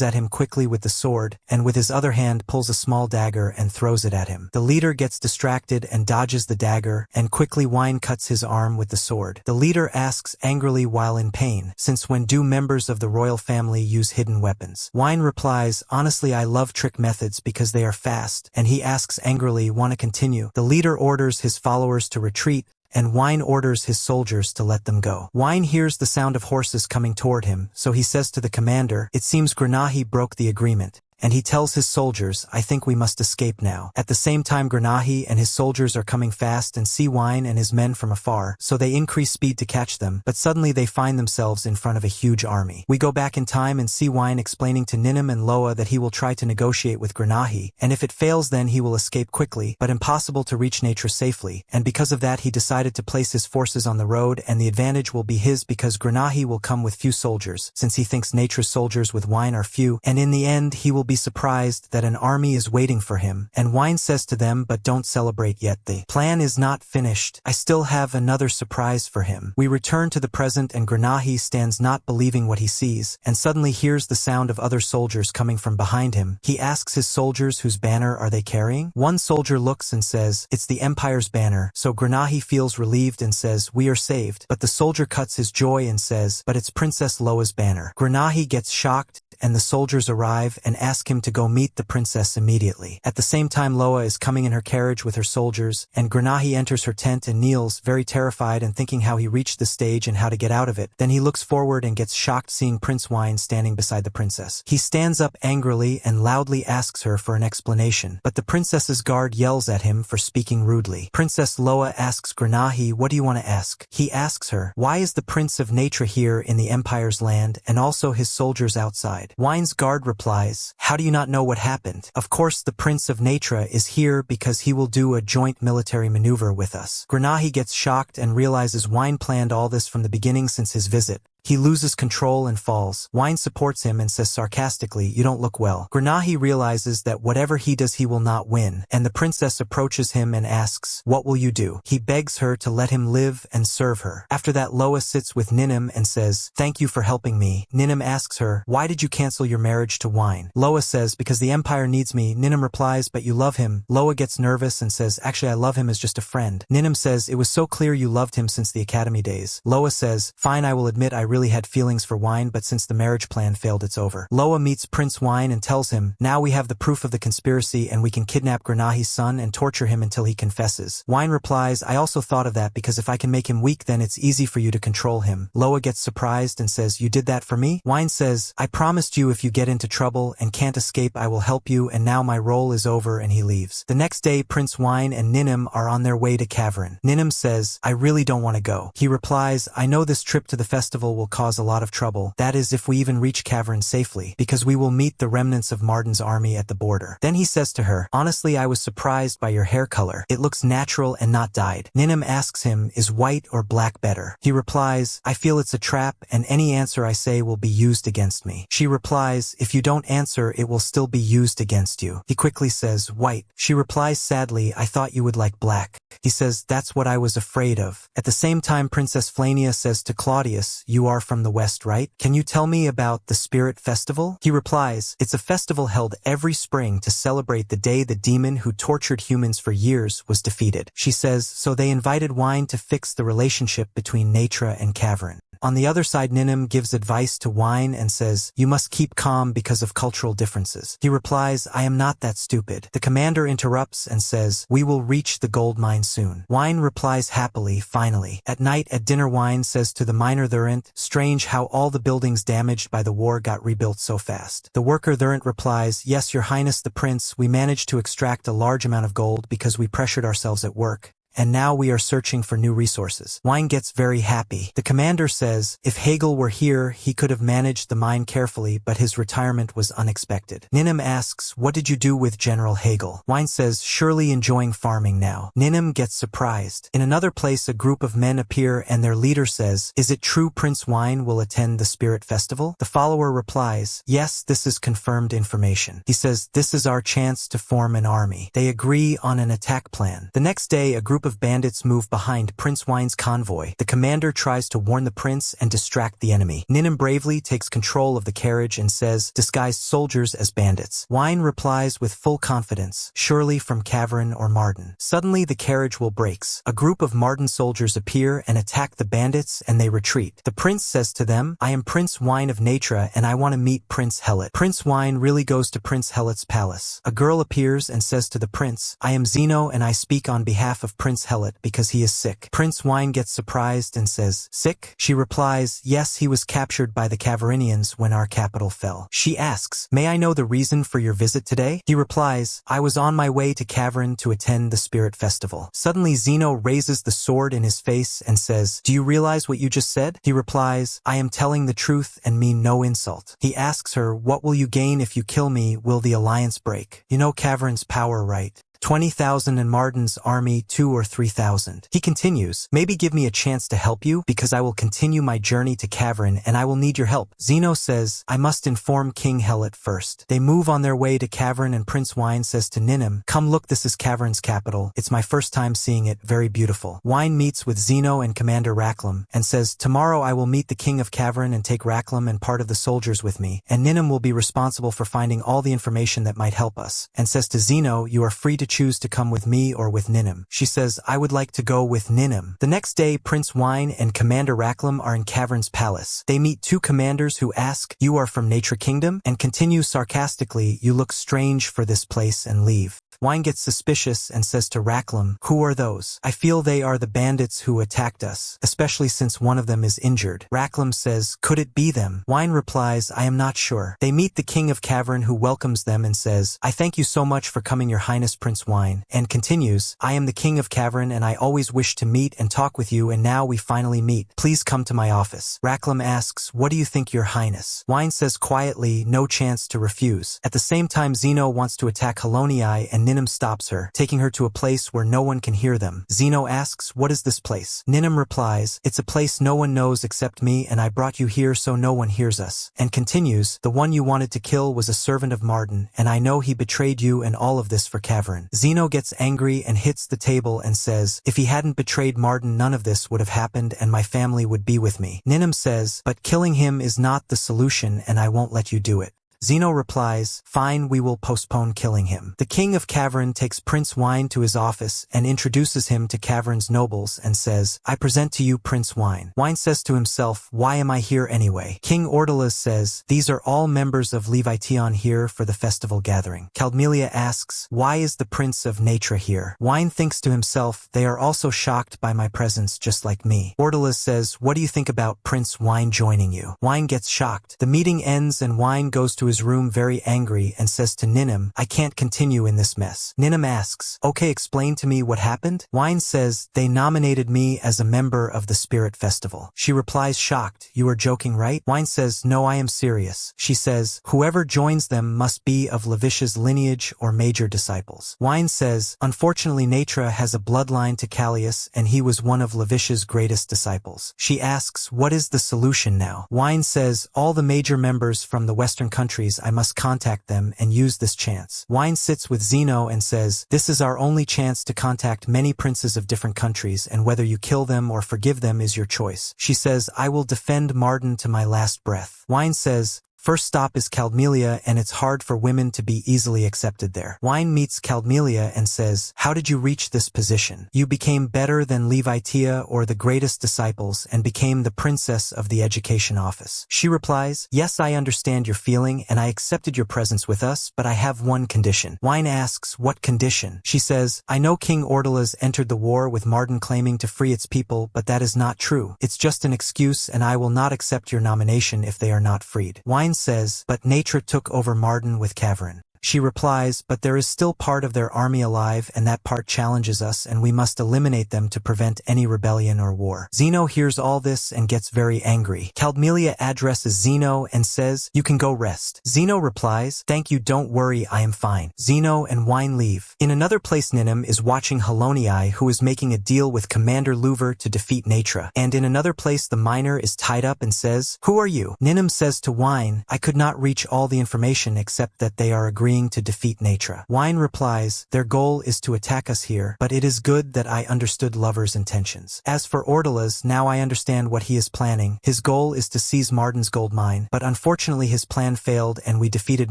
at him quickly with the sword, and with his other hand pulls a small dagger and throws it at him. The leader gets distracted and dodges the dagger, and quickly Wine cuts his arm with the sword. The leader asks angrily while in pain, since when do members of the royal family use hidden weapons? Wine replies, honestly I love trick methods because they are fast, and he asks angrily, want to continue? The leader orders his followers to retreat, and Wine orders his soldiers to let them go. Wine hears the sound of horses coming toward him, so he says to the commander, it seems Grenahi broke the agreement. And he tells his soldiers, I think we must escape now. At the same time Grenahi and his soldiers are coming fast and see Wine and his men from afar, so they increase speed to catch them, but suddenly they find themselves in front of a huge army. We go back in time and see Wine explaining to Ninim and Loa that he will try to negotiate with Grenahi, and if it fails then he will escape quickly, but impossible to reach Natra safely, and because of that he decided to place his forces on the road and the advantage will be his because Grenahi will come with few soldiers, since he thinks Natra's soldiers with Wine are few, and in the end he will be surprised that an army is waiting for him, and Wine says to them, but don't celebrate yet, the plan is not finished. I still have another surprise for him. We return to the present and Grenahi stands not believing what he sees, and suddenly hears the sound of other soldiers coming from behind him. He asks his soldiers whose banner are they carrying? One soldier looks and says, it's the Empire's banner, so Grenahi feels relieved and says, we are saved, but the soldier cuts his joy and says, but it's Princess Loa's banner. Grenahi gets shocked, and the soldiers arrive and ask ask him to go meet the princess immediately. At the same time, Loa is coming in her carriage with her soldiers, and Granahí enters her tent and kneels, very terrified and thinking how he reached the stage and how to get out of it. Then he looks forward and gets shocked seeing Prince Wine standing beside the princess. He stands up angrily and loudly asks her for an explanation, but the princess's guard yells at him for speaking rudely. Princess Loa asks Granahí, what do you want to ask? He asks her, why is the Prince of Nature here in the Empire's land and also his soldiers outside? Wine's guard replies, how do you not know what happened? Of course the Prince of Nature is here because he will do a joint military maneuver with us. Granahí gets shocked and realizes Wine planned all this from the beginning since his visit. He loses control and falls. Wine supports him and says sarcastically, you don't look well. Granahí realizes that whatever he does he will not win, and the princess approaches him and asks, what will you do? He begs her to let him live and serve her. After that, Loa sits with Ninim and says, thank you for helping me. Ninim asks her, why did you cancel your marriage to Wine? Loa says, because the Empire needs me. Ninim replies, but you love him. Loa gets nervous and says, actually I love him as just a friend. Ninim says, it was so clear you loved him since the academy days. Loa says, fine, I will admit I really had feelings for Wine, but since the marriage plan failed, it's over. Loa meets Prince Wine and tells him, now we have the proof of the conspiracy and we can kidnap Granahí's son and torture him until he confesses. Wine replies, I also thought of that because if I can make him weak then it's easy for you to control him. Loa gets surprised and says, you did that for me? Wine says, I promised you if you get into trouble and can't escape I will help you, and now my role is over, and he leaves. The next day Prince Wine and Ninim are on their way to Cavern. Ninim says, I really don't want to go. He replies, I know this trip to the festival will cause a lot of trouble, that is if we even reach Cavern safely, because we will meet the remnants of Marden's army at the border. Then he says to her, honestly I was surprised by your hair color. It looks natural and not dyed. Ninim asks him, is white or black better? He replies, I feel it's a trap and any answer I say will be used against me. She replies, if you don't answer it will still be used against you. He quickly says, white. She replies sadly, I thought you would like black. He says, that's what I was afraid of. At the same time Princess Flania says to Claudius, you are from the west, right? Can you tell me about the Spirit Festival? He replies, it's a festival held every spring to celebrate the day the demon who tortured humans for years was defeated. She says, so they invited Wine to fix the relationship between Natura and Cavern. On the other side, Ninim gives advice to Wine and says, you must keep calm because of cultural differences. He replies, I am not that stupid. The commander interrupts and says, we will reach the gold mine soon. Wine replies happily, finally. At night at dinner, Wine says to the miner Thurant, strange how all the buildings damaged by the war got rebuilt so fast. The worker Thurant replies, yes, your highness the prince, we managed to extract a large amount of gold because we pressured ourselves at work. And now we are searching for new resources. Wine gets very happy. The commander says, if Hegel were here, he could have managed the mine carefully, but his retirement was unexpected. Ninim asks, what did you do with General Hegel? Wine says, surely enjoying farming now. Ninim gets surprised. In another place, a group of men appear and their leader says, is it true Prince Wine will attend the Spirit Festival? The follower replies, yes, this is confirmed information. He says, this is our chance to form an army. They agree on an attack plan. The next day, a group of bandits move behind Prince Wine's convoy. The commander tries to warn the prince and distract the enemy. Ninim bravely takes control of the carriage and says, disguised soldiers as bandits. Wine replies with full confidence, surely from Cavern or Marden. Suddenly the carriage will breaks. A group of Marden soldiers appear and attack the bandits and they retreat. The prince says to them, I am Prince Wine of Natura and I want to meet Prince Helot. Prince Wine really goes to Prince Helot's palace. A girl appears and says to the prince, I am Zeno and I speak on behalf of Prince Helot because he is sick. Prince Wine gets surprised and says, sick? She replies, yes, he was captured by the Caverinians when our capital fell. She asks, may I know the reason for your visit today? He replies, I was on my way to Cavern to attend the Spirit Festival. Suddenly Zeno raises the sword in his face and says, do you realize what you just said? He replies, I am telling the truth and mean no insult. He asks her, what will you gain if you kill me? Will the alliance break? You know Cavern's power, right? 20,000 and Marden's army 2 or 3,000. He continues, maybe give me a chance to help you because I will continue my journey to Cavern and I will need your help. Zeno says, I must inform King Helot first. They move on their way to Cavern and Prince Wine says to Ninim, come look, this is Cavern's capital. It's my first time seeing it, very beautiful. Wine meets with Zeno and Commander Raklam and says, tomorrow I will meet the King of Cavern and take Raklam and part of the soldiers with me, and Ninim will be responsible for finding all the information that might help us, and says to Zeno, you are free to choose to come with me or with Ninim. She says, I would like to go with Ninim. The next day, Prince Wine and Commander Raklam are in Cavern's palace. They meet two commanders who ask, you are from Nature Kingdom? And continue sarcastically, you look strange for this place, and leave. Wine gets suspicious and says to Raklam, who are those? I feel they are the bandits who attacked us, especially since one of them is injured. Raklam says, could it be them? Wine replies, I am not sure. They meet the King of Cavern, who welcomes them and says, I thank you so much for coming, Your Highness Prince Wine, and continues, I am the King of Cavern and I always wished to meet and talk with you, and now we finally meet. Please come to my office. Raklam asks, what do you think, Your Highness? Wine says quietly, no chance to refuse. At the same time, Zeno wants to attack Halonii and Ninim stops her, taking her to a place where no one can hear them. Zeno asks, what is this place? Ninim replies, it's a place no one knows except me, and I brought you here so no one hears us. And continues, the one you wanted to kill was a servant of Marden, and I know he betrayed you, and all of this for Cavern. Zeno gets angry and hits the table and says, if he hadn't betrayed Marden, none of this would have happened and my family would be with me. Ninim says, but killing him is not the solution and I won't let you do it. Zeno replies, fine, we will postpone killing him. The King of Cavern takes Prince Wine to his office and introduces him to Cavern's nobles and says, I present to you Prince Wine. Wine says to himself, why am I here anyway? King Ordalas says, these are all members of Levition here for the festival gathering. Caldmelia asks, why is the Prince of Nature here? Wine thinks to himself, they are also shocked by my presence just like me. Ordalas says, what do you think about Prince Wine joining you? Wine gets shocked. The meeting ends and Wine goes to his room very angry and says to Ninim, I can't continue in this mess. Ninim asks, okay, explain to me what happened? Wine says, they nominated me as a member of the Spirit Festival. She replies shocked, you are joking, right? Wine says, no, I am serious. She says, whoever joins them must be of Levisha's lineage or major disciples. Wine says, unfortunately Natra has a bloodline to Callias and he was one of Levisha's greatest disciples. She asks, what is the solution now? Wine says, all the major members from the Western countries, I must contact them and use this chance. Wine sits with Zeno and says, this is our only chance to contact many princes of different countries, and whether you kill them or forgive them is your choice. She says, I will defend Marden to my last breath. Wine says, first stop is Caldmelia, and it's hard for women to be easily accepted there. Wine meets Caldmelia and says, how did you reach this position? You became better than Levitia or the greatest disciples and became the princess of the education office. She replies, yes, I understand your feeling and I accepted your presence with us, but I have one condition. Wine asks, what condition? She says, I know King Ordalas entered the war with Marden claiming to free its people, but that is not true. It's just an excuse and I will not accept your nomination if they are not freed. Wine says, but Natra took over Marden with Cavern. She replies, but there is still part of their army alive and that part challenges us and we must eliminate them to prevent any rebellion or war. Zeno hears all this and gets very angry. Caldmelia addresses Zeno and says, you can go rest. Zeno replies, thank you, don't worry, I am fine. Zeno and Wine leave. In another place, Ninim is watching Halonii, who is making a deal with Commander Louver to defeat Natra. And in another place, the miner is tied up and says, who are you? Ninim says to Wine, I could not reach all the information except that they are agreeing to defeat Natra. Wine replies, their goal is to attack us here, but it is good that I understood Lover's intentions. As for Ordalas, now I understand what he is planning. His goal is to seize Marden's gold mine, but unfortunately his plan failed and we defeated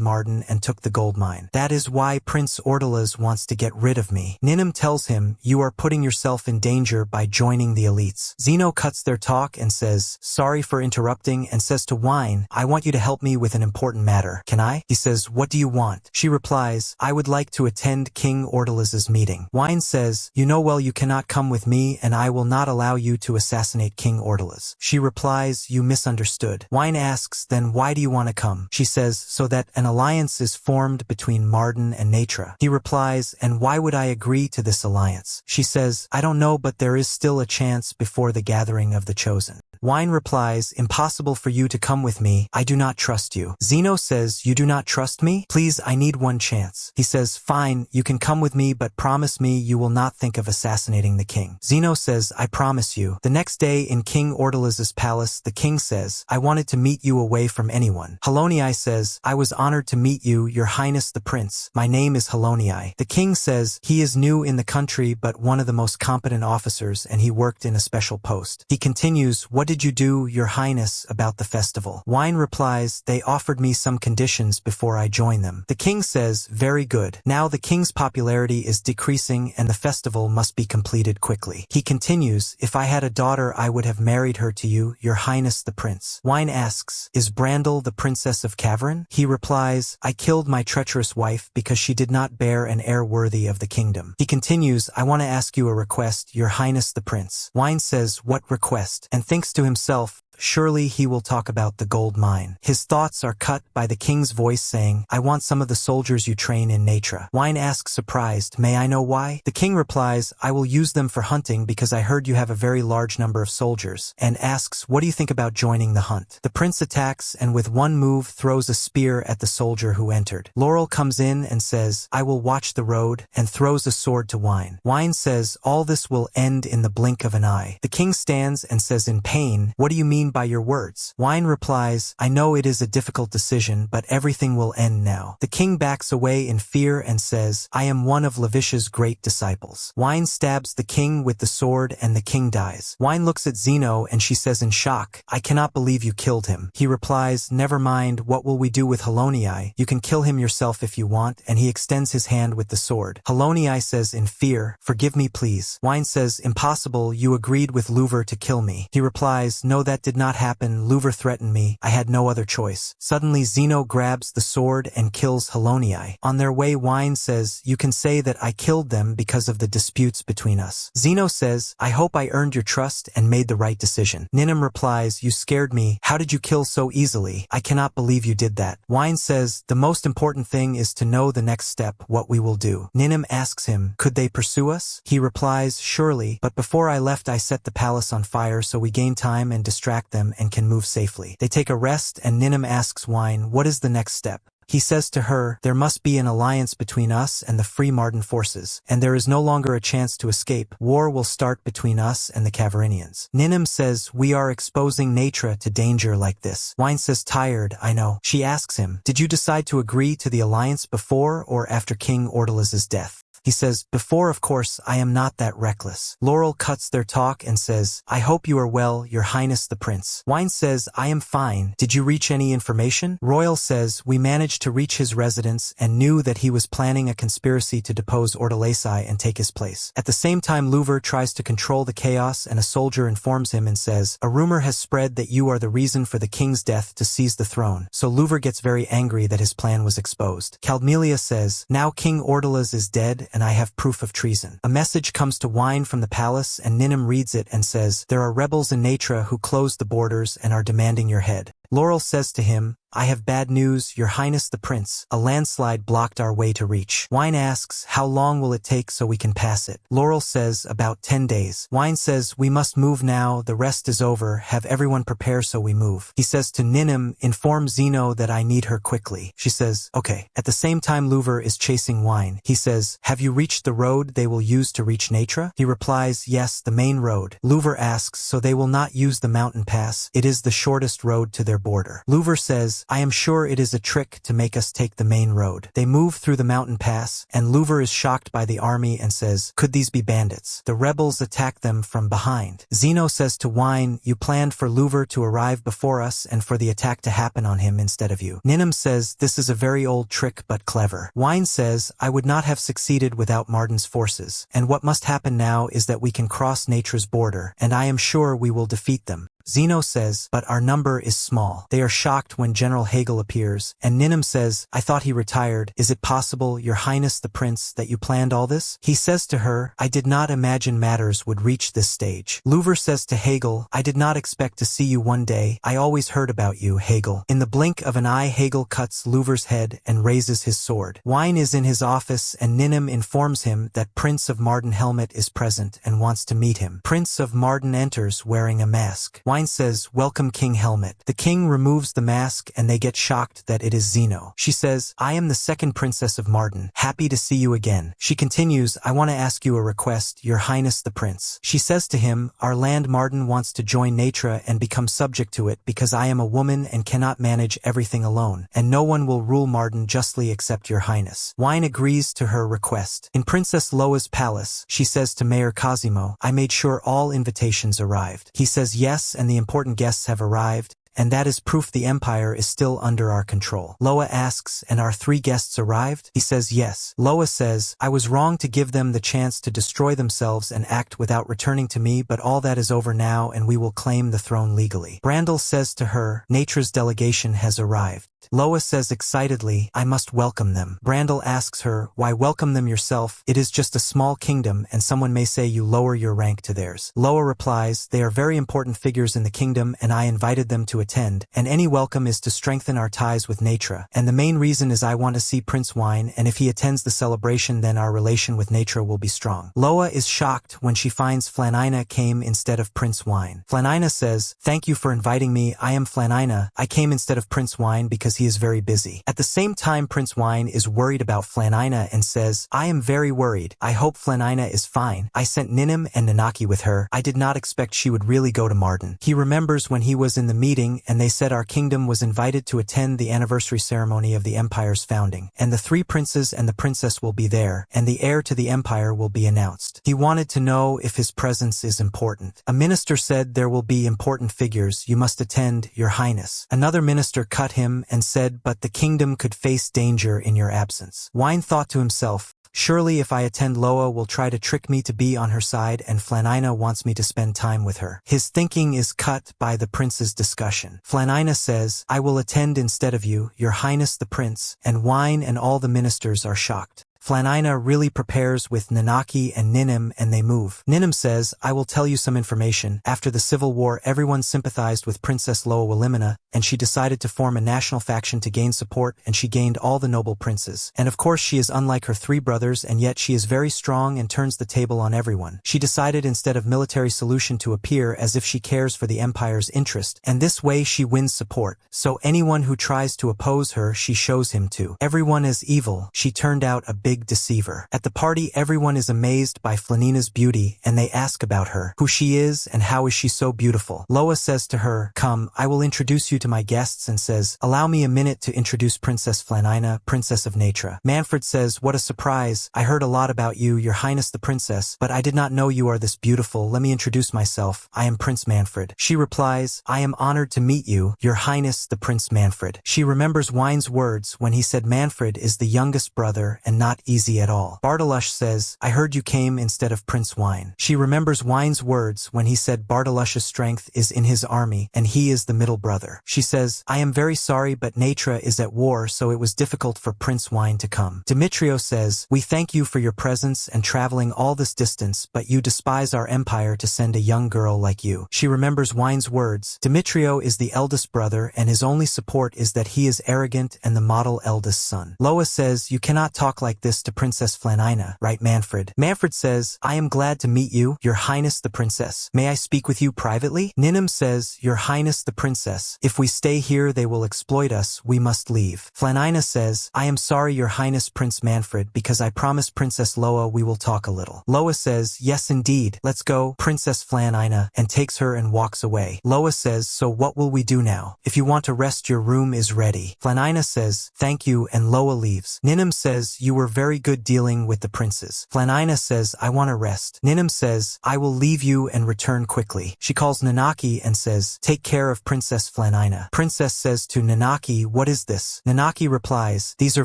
Marden and took the gold mine. That is why Prince Ordalas wants to get rid of me. Ninim tells him, you are putting yourself in danger by joining the elites. Zeno cuts their talk and says, sorry for interrupting, and says to Wine, I want you to help me with an important matter. Can I? He says, what do you want? She replies, I would like to attend King Ordalas's meeting. Wine says, you know well you cannot come with me and I will not allow you to assassinate King Ordalas. She replies, you misunderstood. Wine asks, then why do you want to come? She says, so that an alliance is formed between Marden and Natra. He replies, and why would I agree to this alliance? She says, I don't know, but there is still a chance before the gathering of the chosen. Wine replies, impossible for you to come with me. I do not trust you. Zeno says, you do not trust me? Please, I need one chance. He says, fine, you can come with me, but promise me you will not think of assassinating the king. Zeno says, I promise you. The next day in King Ordalas's palace, the king says, I wanted to meet you away from anyone. Halonii says, I was honored to meet you, your highness the prince. My name is Halonii. The king says, he is new in the country but one of the most competent officers and he worked in a special post. He continues, what did did you do, your highness, about the festival? Wine replies, they offered me some conditions before I joined them. The king says, very good. Now the king's popularity is decreasing and the festival must be completed quickly. He continues, if I had a daughter I would have married her to you, your highness the prince. Wine asks, is Brandel the princess of Cavern? He replies, I killed my treacherous wife because she did not bear an heir worthy of the kingdom. He continues, I want to ask you a request, your highness the prince. Wine says, what request? And thinks to himself, surely he will talk about the gold mine. His thoughts are cut by the king's voice saying, I want some of the soldiers you train in Natra. Wine asks surprised, may I know why? The king replies, I will use them for hunting because I heard you have a very large number of soldiers, and asks, what do you think about joining the hunt? The prince attacks and with one move throws a spear at the soldier who entered. Laurel comes in and says, I will watch the road, and throws a sword to Wine. Wine says, all this will end in the blink of an eye. The king stands and says in pain, what do you mean by your words? Wine replies, I know it is a difficult decision, but everything will end now. The king backs away in fear and says, I am one of Lavisha's great disciples. Wine stabs the king with the sword and the king dies. Wine looks at Zeno and she says in shock, I cannot believe you killed him. He replies, never mind, what will we do with Halonii? You can kill him yourself if you want, and he extends his hand with the sword. Halonii says in fear, forgive me please. Wine says, impossible, you agreed with Louver to kill me. He replies, no, that did not happen. Louver threatened me. I had no other choice. Suddenly Zeno grabs the sword and kills Halonii. On their way, Wine says, you can say that I killed them because of the disputes between us. Zeno says, I hope I earned your trust and made the right decision. Ninum replies, you scared me. How did you kill so easily? I cannot believe you did that. Wine says, the most important thing is to know the next step, what we will do. Ninum asks him, could they pursue us? He replies, surely, but before I left I set the palace on fire so we gain time and distract them and can move safely. They take a rest and Ninum asks Wine, what is the next step? He says to her, there must be an alliance between us and the Free Marden forces, and there is no longer a chance to escape. War will start between us and the Caverinians. Ninum says, we are exposing Natra to danger like this. Wine says, tired, I know. She asks him, did you decide to agree to the alliance before or after King Ordaliz's death? He says, before, of course, I am not that reckless. Laurel cuts their talk and says, I hope you are well, your highness the prince. Wine says, I am fine. Did you reach any information? Royal says, we managed to reach his residence and knew that he was planning a conspiracy to depose Ordalesi and take his place. At the same time, Louver tries to control the chaos and a soldier informs him and says, a rumor has spread that you are the reason for the king's death to seize the throne. So Louver gets very angry that his plan was exposed. Caldmelia says, now King Ordalez is dead and I have proof of treason. A message comes to Wine from the palace and Ninum reads it and says, there are rebels in Natra who closed the borders and are demanding your head. Laurel says to him, I have bad news, your highness the prince. A landslide blocked our way to reach. Wine asks, how long will it take so we can pass it? Laurel says, about 10 days. Wine says, we must move now, the rest is over, have everyone prepare so we move. He says to Ninum, inform Zeno that I need her quickly. She says, okay. At the same time Louver is chasing Wine. He says, have you reached the road they will use to reach Natra? He replies, yes, the main road. Louver asks, so they will not use the mountain pass, it is the shortest road to their border. Louver says, I am sure it is a trick to make us take the main road. They move through the mountain pass, and Louver is shocked by the army and says, could these be bandits? The rebels attack them from behind. Zeno says to Wine, you planned for Louver to arrive before us and for the attack to happen on him instead of you. Ninum says, this is a very old trick but clever. Wine says, I would not have succeeded without Marden's forces, and what must happen now is that we can cross Natra's border, and I am sure we will defeat them. Zeno says, but our number is small. They are shocked when General Hagel appears, and Ninum says, I thought he retired. Is it possible, your highness the prince, that you planned all this? He says to her, I did not imagine matters would reach this stage. Louver says to Hagel, I did not expect to see you one day. I always heard about you, Hagel. In the blink of an eye, Hagel cuts Louver's head and raises his sword. Wine is in his office, and Ninum informs him that Prince of Marden Helmet is present and wants to meet him. Prince of Marden enters wearing a mask. Wine says, welcome King Helmet. The king removes the mask and they get shocked that it is Zeno. She says, I am the second princess of Marden. Happy to see you again. She continues, I want to ask you a request, your highness the prince. She says to him, our land Marden wants to join Natra and become subject to it because I am a woman and cannot manage everything alone, and no one will rule Marden justly except your highness. Wine agrees to her request. In Princess Loa's palace, she says to Mayor Cosimo, I made sure all invitations arrived. He says yes, and and the important guests have arrived, and that is proof the empire is still under our control. Loa asks, and our 3 guests arrived? He says yes. Loa says, I was wrong to give them the chance to destroy themselves and act without returning to me, but all that is over now and we will claim the throne legally. Brandel says to her, Nature's delegation has arrived. Loa says excitedly, I must welcome them. Brandel asks her, why welcome them yourself? It is just a small kingdom and someone may say you lower your rank to theirs. Loa replies, they are very important figures in the kingdom and I invited them to attend, and any welcome is to strengthen our ties with Natura, and the main reason is I want to see Prince Wine, and if he attends the celebration then our relation with Natura will be strong. Loa is shocked when she finds Flanina came instead of Prince Wine. Flanina says, thank you for inviting me, I am Flanina, I came instead of Prince Wine because he is very busy. At the same time Prince Wine is worried about Flanina and says, I am very worried, I hope Flanina is fine, I sent Ninim and Nanaki with her, I did not expect she would really go to Marden. He remembers when he was in the meeting and they said our kingdom was invited to attend the anniversary ceremony of the empire's founding, and the 3 princes and the princess will be there, and the heir to the empire will be announced. He wanted to know if his presence is important. A minister said there will be important figures, you must attend, your highness. Another minister cut him and said, but the kingdom could face danger in your absence. Wine thought to himself, surely if I attend Loa will try to trick me to be on her side and Flanina wants me to spend time with her. His thinking is cut by the prince's discussion. Flanina says, I will attend instead of you, your highness the prince, and Wine and all the ministers are shocked. Flanina really prepares with Nanaki and Ninim and they move. Ninim says, I will tell you some information. After the civil war everyone sympathized with Princess Loa Wilimina and she decided to form a national faction to gain support and she gained all the noble princes. And of course she is unlike her 3 brothers and yet she is very strong and turns the table on everyone. She decided instead of military solution to appear as if she cares for the empire's interest, and this way she wins support. So anyone who tries to oppose her she shows him to. Everyone is evil. She turned out a big deceiver. At the party everyone is amazed by Flanina's beauty and they ask about her, who she is and how is she so beautiful. Loa says to her, come, I will introduce you to my guests, and says, allow me a minute to introduce Princess Flanina, Princess of Natura. Manfred says, what a surprise, I heard a lot about you, your highness the princess, but I did not know you are this beautiful, let me introduce myself, I am Prince Manfred. She replies, I am honored to meet you, your highness the Prince Manfred. She remembers Wine's words when he said Manfred is the youngest brother and not easy at all. Bartolush says, I heard you came instead of Prince Wine. She remembers Wine's words when he said Bartolush's strength is in his army and he is the middle brother. She says, I am very sorry but Natura is at war so it was difficult for Prince Wine to come. Demetrio says, we thank you for your presence and traveling all this distance but you despise our empire to send a young girl like you. She remembers Wine's words. Demetrio is the eldest brother and his only support is that he is arrogant and the model eldest son. Loa says, you cannot talk like this to Princess Flanina, right Manfred? Manfred says, I am glad to meet you, your highness the princess. May I speak with you privately? Ninim says, your highness the princess, if we stay here they will exploit us, we must leave. Flanina says, I am sorry your highness Prince Manfred because I promised Princess Loa we will talk a little. Loa says, yes indeed, let's go, Princess Flanina, and takes her and walks away. Loa says, so what will we do now? If you want to rest your room is ready. Flanina says, thank you, and Loa leaves. Ninim says, you were very good dealing with the princes. Flanina says, I want to rest. Ninim says, I will leave you and return quickly. She calls Nanaki and says, take care of Princess Flanina. Princess says to Nanaki, what is this? Nanaki replies, these are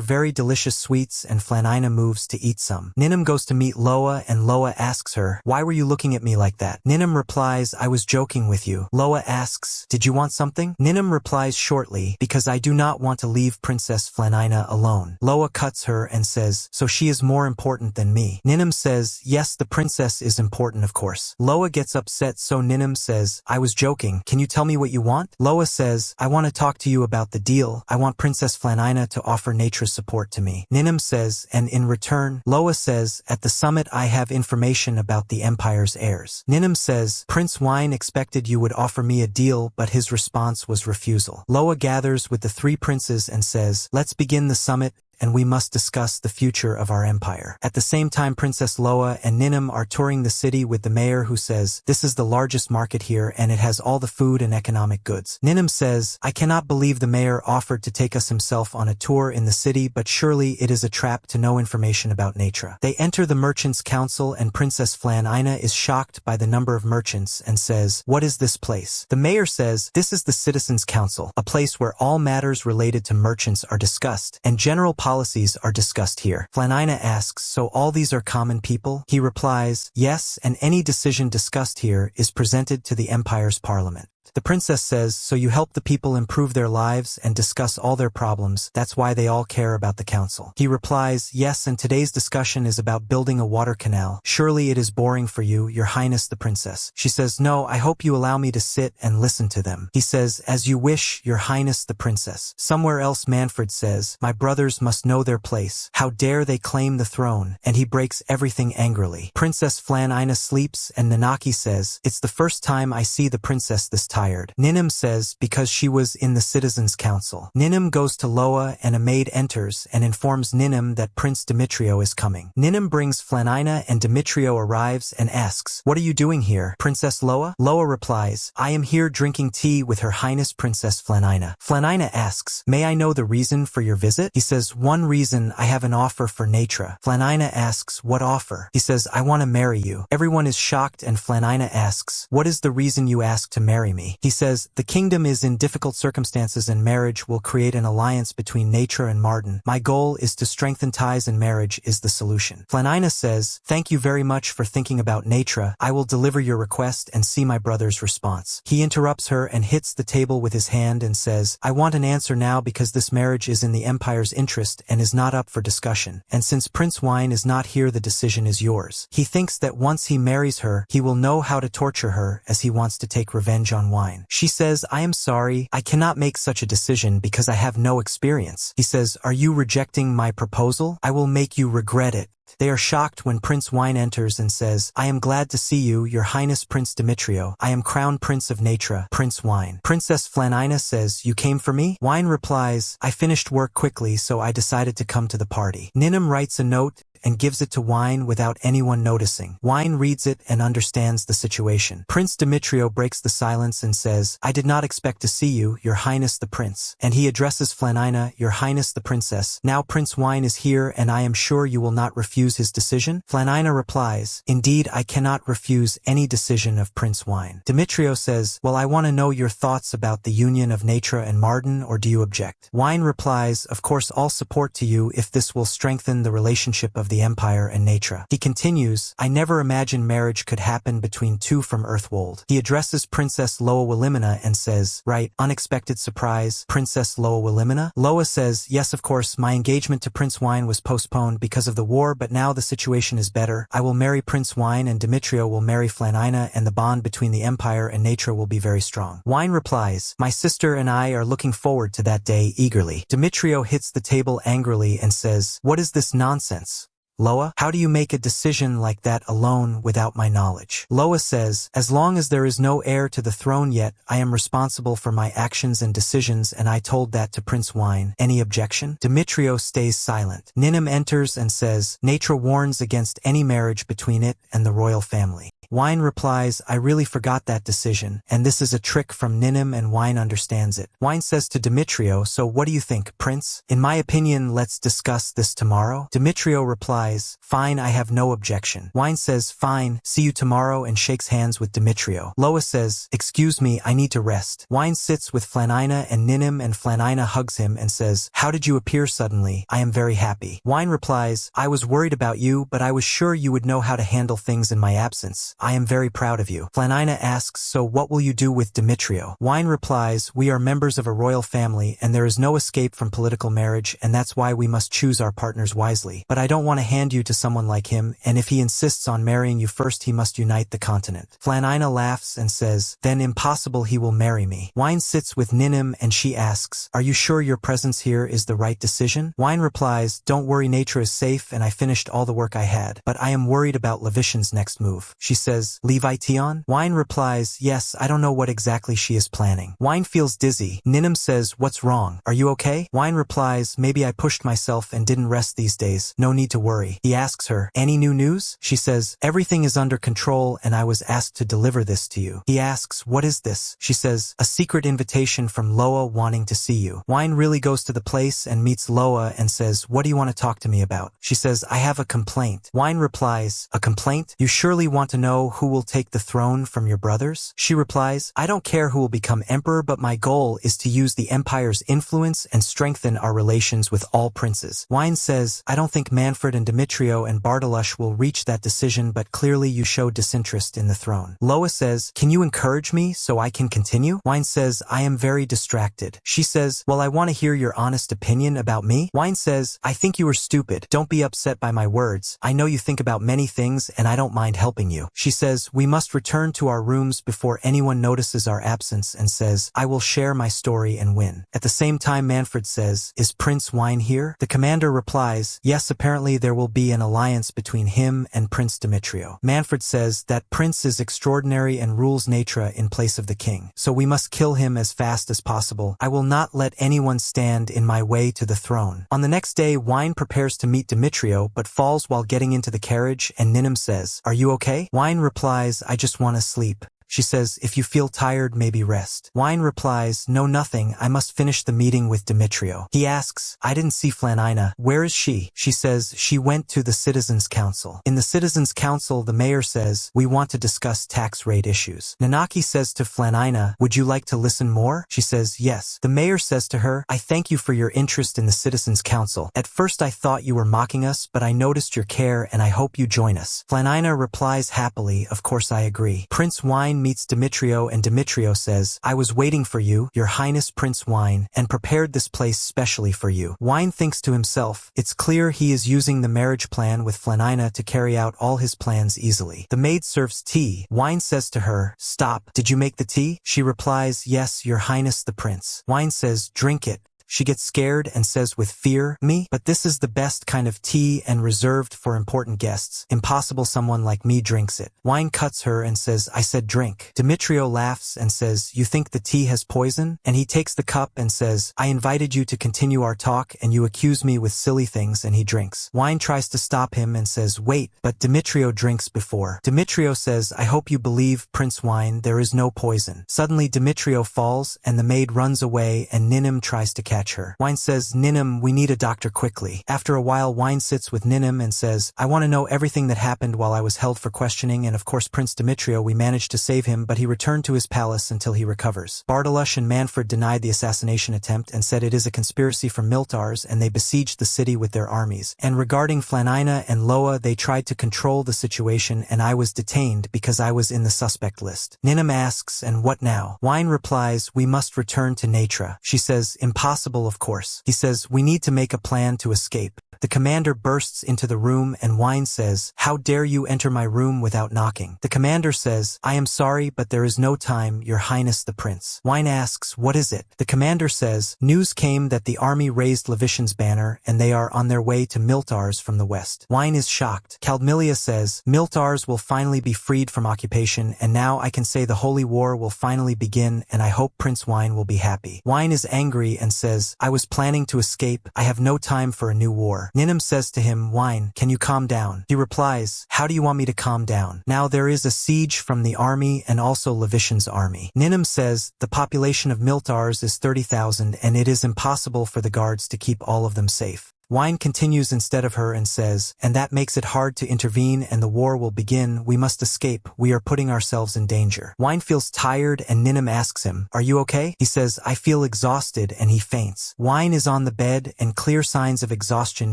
very delicious sweets, and Flanina moves to eat some. Ninim goes to meet Loa and Loa asks her, why were you looking at me like that? Ninim replies, I was joking with you. Loa asks, did you want something? Ninim replies shortly, because I do not want to leave Princess Flanina alone. Loa cuts her and says, so she is more important than me. Ninim says, yes, the princess is important of course. Loa gets upset so Ninim says, I was joking, can you tell me what you want? Loa says, I want to talk to you about the deal, I want Princess Flanina to offer Nature's support to me. Ninim says, and in return, Loa says, at the summit I have information about the empire's heirs. Ninim says, Prince Wine expected you would offer me a deal but his response was refusal. Loa gathers with the 3 princes and says, let's begin the summit, and we must discuss the future of our empire. At the same time, Princess Loa and Ninim are touring the city with the mayor, who says, this is the largest market here and it has all the food and economic goods. Ninim says, I cannot believe the mayor offered to take us himself on a tour in the city, but surely it is a trap to know information about Natura. They enter the merchants' council and Princess Flanina is shocked by the number of merchants and says, what is this place? The mayor says, this is the Citizens' Council, a place where all matters related to merchants are discussed, and general policies are discussed here. Flanina asks, so all these are common people? He replies, yes, and any decision discussed here is presented to the Empire's parliament. The princess says, so you help the people improve their lives and discuss all their problems, that's why they all care about the council. He replies, yes, and today's discussion is about building a water canal. Surely it is boring for you, your highness the princess. She says, no, I hope you allow me to sit and listen to them. He says, as you wish, your highness the princess. Somewhere else Manfred says, my brothers must know their place. How dare they claim the throne? And he breaks everything angrily. Princess Flanina sleeps and Nanaki says, it's the first time I see the princess this tired. Ninim says, because she was in the Citizens' Council. Ninim goes to Loa and a maid enters and informs Ninim that Prince Dimitrio is coming. Ninim brings Flanina and Dimitrio arrives and asks, what are you doing here, Princess Loa? Loa replies, I am here drinking tea with Her Highness Princess Flanina. Flanina asks, may I know the reason for your visit? He says, one reason, I have an offer for Natura. Flanina asks, what offer? He says, I want to marry you. Everyone is shocked and Flanina asks, what is the reason you ask to marry me? He says, the kingdom is in difficult circumstances and marriage will create an alliance between Natura and Martin. My goal is to strengthen ties and marriage is the solution. Flanina says, thank you very much for thinking about Natura. I will deliver your request and see my brother's response. He interrupts her and hits the table with his hand and says, I want an answer now because this marriage is in the Empire's interest and is not up for discussion. And since Prince Wine is not here, the decision is yours. He thinks that once he marries her, he will know how to torture her as he wants to take revenge on Wine. She says, I am sorry, I cannot make such a decision because I have no experience. He says, are you rejecting my proposal? I will make you regret it. They are shocked when Prince Wine enters and says, I am glad to see you, your highness Prince Dimitrio. I am Crown Prince of Natura, Prince Wine. Princess Flanina says, you came for me? Wine replies, I finished work quickly so I decided to come to the party. Ninim writes a note and gives it to Wine without anyone noticing. Wine reads it and understands the situation. Prince Dimitrio breaks the silence and says, I did not expect to see you, your highness the prince. And he addresses Flanina, your highness the princess. Now Prince Wine is here and I am sure you will not refuse his decision? Flanina replies, indeed I cannot refuse any decision of Prince Wine. Dimitrio says, well, I want to know your thoughts about the union of Natura and Martin, or do you object? Wine replies, of course all support to you if this will strengthen the relationship of the Empire and Natura. He continues, I never imagined marriage could happen between two from Earthwold. He addresses Princess Loa Willimina and says, right, unexpected surprise, Princess Loa Willimina? Loa says, yes of course, my engagement to Prince Wine was postponed because of the war, but now the situation is better. I will marry Prince Wine and Dimitrio will marry Flanina and the bond between the Empire and Natura will be very strong. Wine replies, my sister and I are looking forward to that day eagerly. Dimitrio hits the table angrily and says, what is this nonsense? Loa, how do you make a decision like that alone without my knowledge? Loa says, as long as there is no heir to the throne yet, I am responsible for my actions and decisions and I told that to Prince Wine. Any objection? Dimitrio stays silent. Ninim enters and says, Natura warns against any marriage between it and the royal family. Wine replies, I really forgot that decision, and this is a trick from Ninim and Wine understands it. Wine says to Dimitrio, so what do you think, Prince? In my opinion, let's discuss this tomorrow. Dimitrio replies, fine, I have no objection. Wine says, fine, see you tomorrow and shakes hands with Dimitrio. Loa says, excuse me, I need to rest. Wine sits with Flanina and Ninim and Flanina hugs him and says, how did you appear suddenly? I am very happy. Wine replies, I was worried about you, but I was sure you would know how to handle things in my absence. I am very proud of you. Flanina asks, so what will you do with Dimitrio? Wine replies, we are members of a royal family and there is no escape from political marriage and that's why we must choose our partners wisely. But I don't want to handle hand you to someone like him, and if he insists on marrying you first he must unite the continent. Flanina laughs and says, then impossible, he will marry me. Wine sits with Ninim and she asks, are you sure your presence here is the right decision? Wine replies, don't worry, nature is safe and I finished all the work I had, but I am worried about Levition's next move. She says, Levition? Wine replies, yes, I don't know what exactly she is planning. Wine feels dizzy. Ninim says, what's wrong? Are you okay? Wine replies, maybe I pushed myself and didn't rest these days. No need to worry. He asks her, any new news? She says, everything is under control and I was asked to deliver this to you. He asks, what is this? She says, a secret invitation from Loa wanting to see you. Wine really goes to the place and meets Loa and says, what do you want to talk to me about? She says, I have a complaint. Wine replies, a complaint? You surely want to know who will take the throne from your brothers? She replies, I don't care who will become emperor, but my goal is to use the empire's influence and strengthen our relations with all princes. Wine says, I don't think Manfred and Demetrio and Bartolush will reach that decision, but clearly you show disinterest in the throne. Loa says, can you encourage me so I can continue? Wine says, I am very distracted. She says, well, I want to hear your honest opinion about me. Wine says, I think you are stupid. Don't be upset by my words. I know you think about many things and I don't mind helping you. She says, we must return to our rooms before anyone notices our absence, and says, I will share my story and win. At the same time, Manfred says, is Prince Wine here? The commander replies, yes, apparently there will be an alliance between him and Prince Demetrio. Manfred says that prince is extraordinary and rules Natra in place of the king, so we must kill him as fast as possible. I will not let anyone stand in my way to the throne. On the next day, Wine prepares to meet Demetrio but falls while getting into the carriage, and Ninim says, are you okay? Wine replies, I just want to sleep. She says, if you feel tired, maybe rest. Wine replies, no, nothing. I must finish the meeting with Demetrio. He asks, I didn't see Flanina. Where is she? She says, she went to the Citizens' Council. In the Citizens' Council, the mayor says, we want to discuss tax rate issues. Nanaki says to Flanina, would you like to listen more? She says, yes. The mayor says to her, I thank you for your interest in the Citizens' Council. At first I thought you were mocking us, but I noticed your care and I hope you join us. Flanina replies happily, of course I agree. Prince Wine meets Demetrio and Demetrio says, I was waiting for you, your highness Prince Wine, and prepared this place specially for you. Wine thinks to himself, it's clear he is using the marriage plan with Flanina to carry out all his plans easily. The maid serves tea. Wine says to her, stop, did you make the tea? She replies, yes, your highness the prince. Wine says, drink it. She gets scared and says with fear, me? But this is the best kind of tea and reserved for important guests. Impossible someone like me drinks it. Wine cuts her and says, I said drink. Demetrio laughs and says, you think the tea has poison? And he takes the cup and says, I invited you to continue our talk and you accuse me with silly things, and he drinks. Wine tries to stop him and says, wait, but Demetrio drinks before. Demetrio says, I hope you believe, Prince Wine, there is no poison. Suddenly Demetrio falls and the maid runs away and Ninim tries to catch her. Wine says, Ninim, we need a doctor quickly. After a while, Wine sits with Ninim and says, I want to know everything that happened while I was held for questioning, and of course Prince Demetrio, we managed to save him, but he returned to his palace until he recovers. Bartolush and Manfred denied the assassination attempt and said it is a conspiracy from Miltars, and they besieged the city with their armies. And regarding Flanina and Loa, they tried to control the situation and I was detained because I was in the suspect list. Ninim asks, and what now? Wine replies, we must return to Natra. She says, impossible, of course. He says, we need to make a plan to escape. The commander bursts into the room and Wine says, how dare you enter my room without knocking? The commander says, I am sorry, but there is no time, your highness the prince. Wine asks, what is it? The commander says, news came that the army raised Levition's banner and they are on their way to Miltars from the west. Wine is shocked. Caldmilia says, Miltars will finally be freed from occupation, and now I can say the holy war will finally begin, and I hope Prince Wine will be happy. Wine is angry and says, I was planning to escape. I have no time for a new war. Ninim says to him, Wine, can you calm down? He replies, how do you want me to calm down? Now there is a siege from the army and also Levition's army. Ninim says, the population of Miltars is 30,000 and it is impossible for the guards to keep all of them safe. Wine continues instead of her and says, and that makes it hard to intervene and the war will begin. We must escape. We are putting ourselves in danger. Wine feels tired and Ninim asks him, are you okay? He says, I feel exhausted, and he faints. Wine is on the bed and clear signs of exhaustion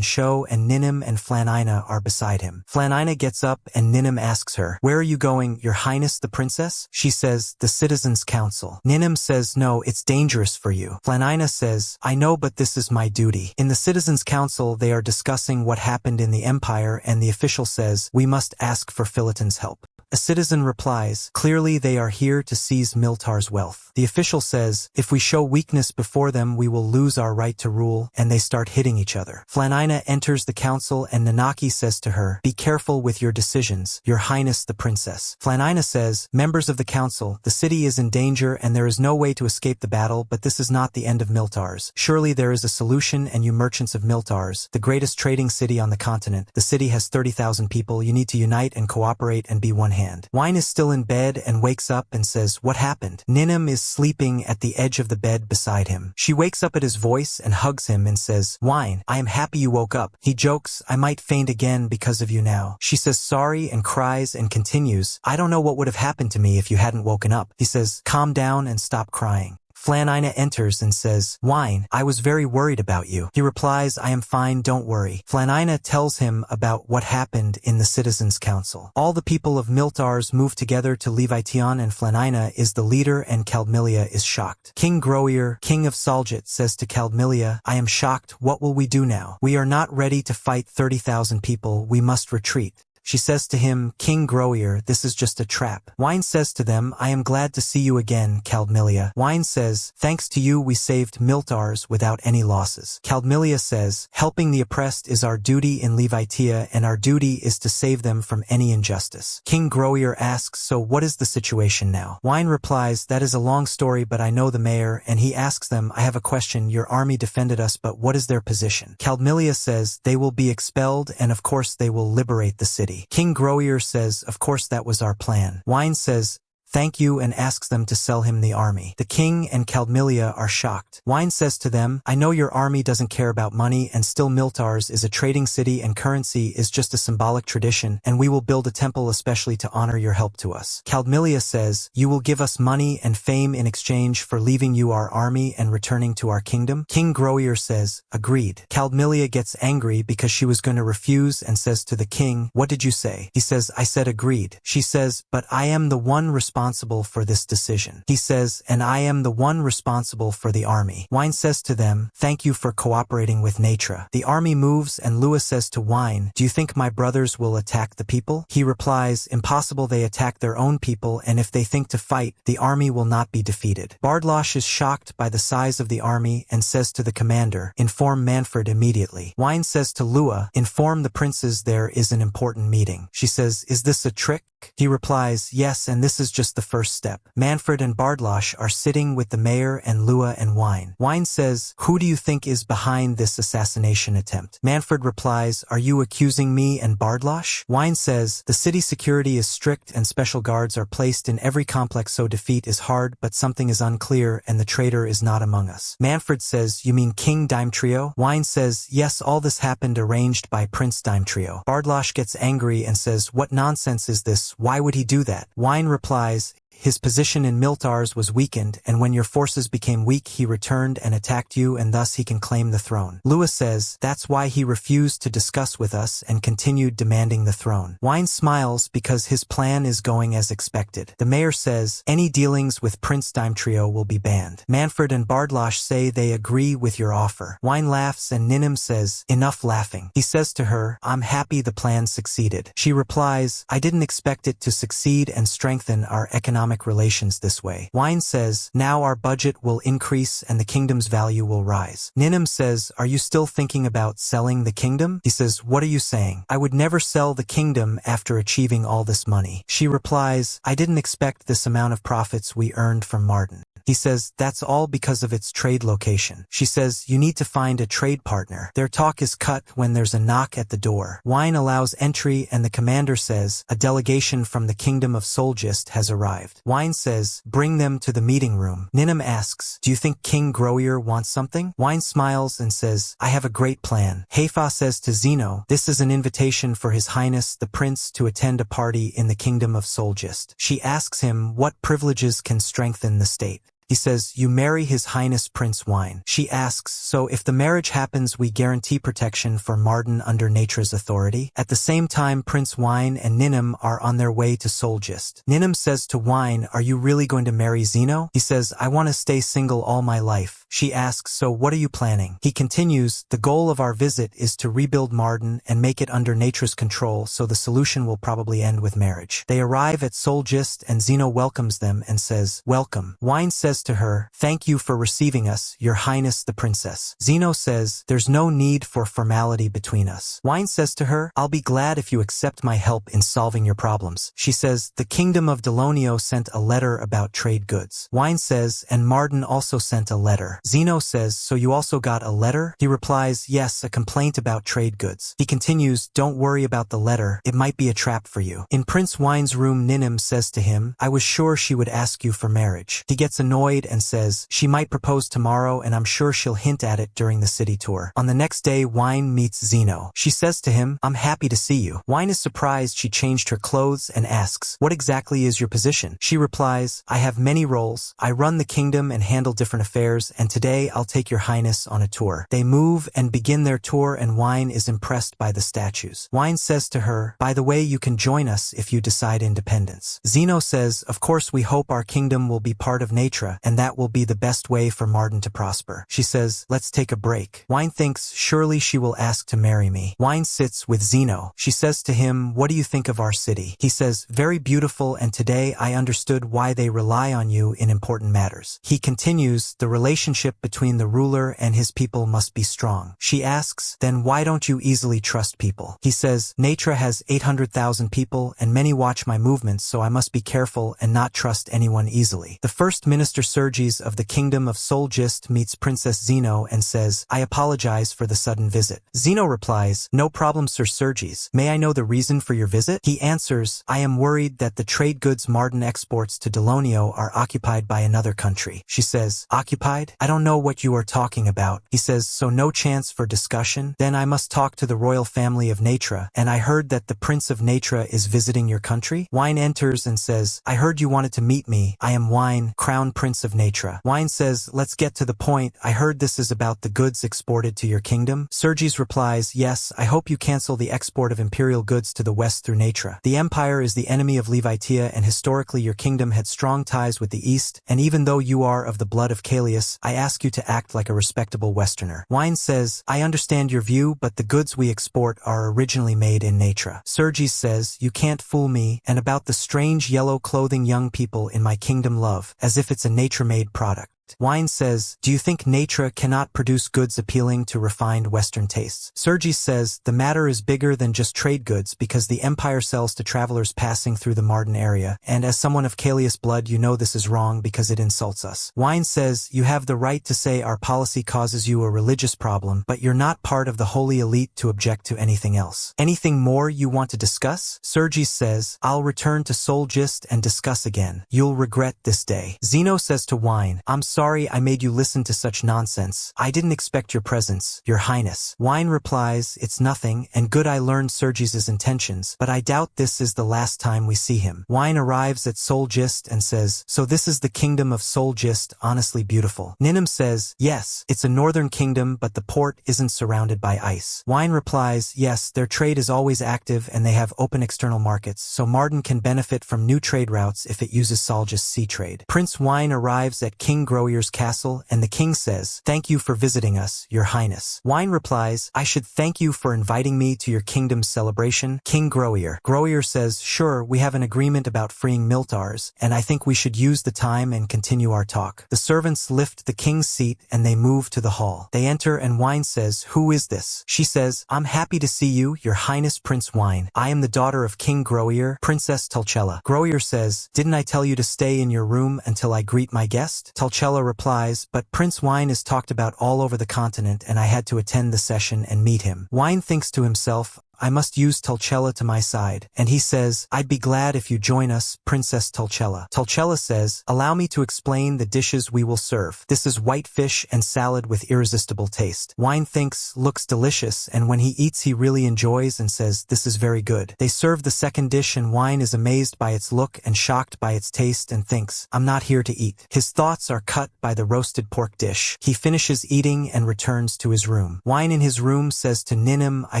show, and Ninim and Flanina are beside him. Flanina gets up and Ninim asks her, where are you going, your highness the princess? She says, the Citizens' Council. Ninim says, no, it's dangerous for you. Flanina says, I know, but this is my duty. In the Citizens' Council, council they are discussing what happened in the empire and the official says, "We must ask for Philoton's help." A citizen replies, "Clearly they are here to seize Miltars' wealth." The official says, "If we show weakness before them we will lose our right to rule," and they start hitting each other. Flanina enters the council and Nanaki says to her, "Be careful with your decisions, Your Highness the Princess." Flanina says, "Members of the council, the city is in danger and there is no way to escape the battle, but this is not the end of Miltars. Surely there is a solution, and you merchants of Miltars, the greatest trading city on the continent, the city has 30,000 people, you need to unite and cooperate and be one hand." Wine is still in bed and wakes up and says, "What happened?" Ninim is sleeping at the edge of the bed beside him. She wakes up at his voice and hugs him and says, "Wine, I am happy you woke up." He jokes, "I might faint again because of you now." She says sorry and cries and continues, "I don't know what would have happened to me if you hadn't woken up." He says, "Calm down and stop crying." Flanina enters and says, "Wine, I was very worried about you." He replies, "I am fine, don't worry." Flanina tells him about what happened in the Citizens' Council. All the people of Miltars move together to Levition and Flanina is the leader and Caldmilia is shocked. King Groir, king of Souljist, says to Caldmilia, "I am shocked, what will we do now? We are not ready to fight 30,000 people, we must retreat." She says to him, "King Groir, this is just a trap." Wine says to them, "I am glad to see you again, Caldmilia." Wine says, "Thanks to you we saved Miltars without any losses." Caldmilia says, "Helping the oppressed is our duty in Levitia and our duty is to save them from any injustice." King Groir asks, "So what is the situation now?" Wine replies, "That is a long story, but I know the mayor," and he asks them, "I have a question, your army defended us, but what is their position?" Caldmilia says, "They will be expelled and of course they will liberate the city." King Groir says, "Of course that was our plan." Wine says, "Thank you," and asks them to sell him the army. The king and Caldmilia are shocked. Wine says to them, "I know your army doesn't care about money and still Miltars is a trading city and currency is just a symbolic tradition and we will build a temple especially to honor your help to us." Caldmilia says, "You will give us money and fame in exchange for leaving you our army and returning to our kingdom?" King Groir says, "Agreed." Caldmilia gets angry because she was going to refuse and says to the king, "What did you say?" He says, "I said agreed." She says, "But I am the one responsible for this decision." He says, "And I am the one responsible for the army." Wine says to them, "Thank you for cooperating with Natra." The army moves and Lua says to Wine, "Do you think my brothers will attack the people?" He replies, "Impossible, they attack their own people and if they think to fight, the army will not be defeated." Bardlosh is shocked by the size of the army and says to the commander, "Inform Manfred immediately." Wine says to Lua, "Inform the princes there is an important meeting." She says, "Is this a trick?" He replies, "Yes, and this is just the first step." Manfred and Bardlosh are sitting with the mayor and Lua and Wine. Wine says, "Who do you think is behind this assassination attempt?" Manfred replies, "Are you accusing me and Bardlosh?" Wine says, "The city security is strict and special guards are placed in every complex so defeat is hard, but something is unclear and the traitor is not among us." Manfred says, "You mean King Dimetrio?" Wine says, "Yes, all this happened arranged by Prince Dimetrio." Bardlosh gets angry and says, "What nonsense is this? Why would he do that?" Wine replies, "His position in Miltars was weakened, and when your forces became weak he returned and attacked you and thus he can claim the throne." Lua says, "That's why he refused to discuss with us and continued demanding the throne." Wine smiles because his plan is going as expected. The mayor says, "Any dealings with Prince Dimetrio will be banned." Manfred and Bardlosh say they agree with your offer. Wine laughs and Ninim says, "Enough laughing." He says to her, "I'm happy the plan succeeded." She replies, "I didn't expect it to succeed and strengthen our economic relations this way." Wine says, "Now our budget will increase and the kingdom's value will rise." Ninim says, "Are you still thinking about selling the kingdom?" He says, "What are you saying? I would never sell the kingdom after achieving all this money." She replies, "I didn't expect this amount of profits we earned from Martin." He says, "That's all because of its trade location." She says, "You need to find a trade partner." Their talk is cut when there's a knock at the door. Wine allows entry and the commander says, "A delegation from the kingdom of Souljist has arrived." Wine says, "Bring them to the meeting room." Ninim asks, "Do you think King Groir wants something?" Wine smiles and says, "I have a great plan." Heifa says to Zeno, "This is an invitation for His Highness the Prince to attend a party in the kingdom of Souljist." She asks him what privileges can strengthen the state. He says, you marry His Highness Prince Wine. She asks, so if the marriage happens we guarantee protection for Marden under Nature's authority? At the same time Prince Wine and Ninim are on their way to Souljist. Ninim says to Wine, are you really going to marry Zeno? He says, I want to stay single all my life. She asks, so what are you planning? He continues, the goal of our visit is to rebuild Marden and make it under Nature's control, so the solution will probably end with marriage. They arrive at Souljist and Zeno welcomes them and says, welcome. Wine says to her, thank you for receiving us, Your Highness the Princess. Zeno says, there's no need for formality between us. Wine says to her, I'll be glad if you accept my help in solving your problems. She says, the Kingdom of Delonio sent a letter about trade goods. Wine says, and Marden also sent a letter. Zeno says, so you also got a letter? He replies, yes, a complaint about trade goods. He continues, don't worry about the letter, it might be a trap for you. In Prince Wine's room Ninim says to him, I was sure she would ask you for marriage. He gets annoyed and says, she might propose tomorrow and I'm sure she'll hint at it during the city tour. On the next day Wine meets Zeno. She says to him, I'm happy to see you. Wine is surprised she changed her clothes and asks, what exactly is your position? She replies, I have many roles. I run the kingdom and handle different affairs, and today I'll take Your Highness on a tour. They move and begin their tour and Wine is impressed by the statues. Wine says to her, by the way, you can join us if you decide independence. Zeno says, of course we hope our kingdom will be part of Nature and that will be the best way for Marden to prosper. She says, let's take a break. Wine thinks, surely she will ask to marry me. Wine sits with Zeno. She says to him, what do you think of our city? He says, very beautiful, and today I understood why they rely on you in important matters. He continues, the relationship between the ruler and his people must be strong. She asks, then why don't you easily trust people? He says, Nature has 800,000 people and many watch my movements, so I must be careful and not trust anyone easily. The first minister Souljist of the kingdom of Souljist meets Princess Zeno and says, I apologize for the sudden visit. Zeno replies, no problem Sir Souljist. May I know the reason for your visit? He answers, I am worried that the trade goods Marden exports to Delonio are occupied by another country. She says, occupied? I don't know what you are talking about. He says, so no chance for discussion? Then I must talk to the royal family of Nature, and I heard that the Prince of Nature is visiting your country? Wine enters and says, I heard you wanted to meet me. I am Wine, Crown Prince of Nature. Wine says, let's get to the point. I heard this is about the goods exported to your kingdom. Souljist replies, yes, I hope you cancel the export of imperial goods to the west through Nature. The empire is the enemy of Levitia and historically your kingdom had strong ties with the east, and even though you are of the blood of Callias, I ask you to act like a respectable Westerner. Wine says, I understand your view, but the goods we export are originally made in Nature. Souljist says, you can't fool me, and about the strange yellow clothing young people in my kingdom love, as if it's a nature-made product. Wine says, do you think Nature cannot produce goods appealing to refined Western tastes? Souljist says, the matter is bigger than just trade goods because the empire sells to travelers passing through the Marden area, and as someone of Callias blood you know this is wrong because it insults us. Wine says, you have the right to say our policy causes you a religious problem, but you're not part of the holy elite to object to anything else. Anything more you want to discuss? Souljist says, I'll return to Souljist and discuss again. You'll regret this day. Zeno says to Wine, I'm sorry I made you listen to such nonsense. I didn't expect your presence, Your Highness. Wine replies, it's nothing, and good I learned Souljist's intentions, but I doubt this is the last time we see him. Wine arrives at Souljist and says, so this is the kingdom of Souljist, honestly beautiful. Ninim says, yes, it's a northern kingdom, but the port isn't surrounded by ice. Wine replies, yes, their trade is always active and they have open external markets, so Marden can benefit from new trade routes if it uses Souljist's sea trade. Prince Wine arrives at King Growyer's castle, and the king says, thank you for visiting us, Your Highness. Wine replies, I should thank you for inviting me to your kingdom's celebration, King Growyer. Growyer says, sure, we have an agreement about freeing Miltars, and I think we should use the time and continue our talk. The servants lift the king's seat and they move to the hall. They enter and Wine says, who is this? She says, I'm happy to see you, Your Highness Prince Wine. I am the daughter of King Growyer, Princess Tulchella. Growyer says, didn't I tell you to stay in your room until I greet my guest? Tulchella replies, but Prince Wine is talked about all over the continent and I had to attend the session and meet him. Wine thinks to himself, I must use Tulcella to my side. And he says, I'd be glad if you join us, Princess Tulcella. Tulcella says, allow me to explain the dishes we will serve. This is white fish and salad with irresistible taste. Wine thinks, looks delicious, and when he eats he really enjoys and says, this is very good. They serve the second dish and Wine is amazed by its look and shocked by its taste and thinks, I'm not here to eat. His thoughts are cut by the roasted pork dish. He finishes eating and returns to his room. Wine in his room says to Ninim, I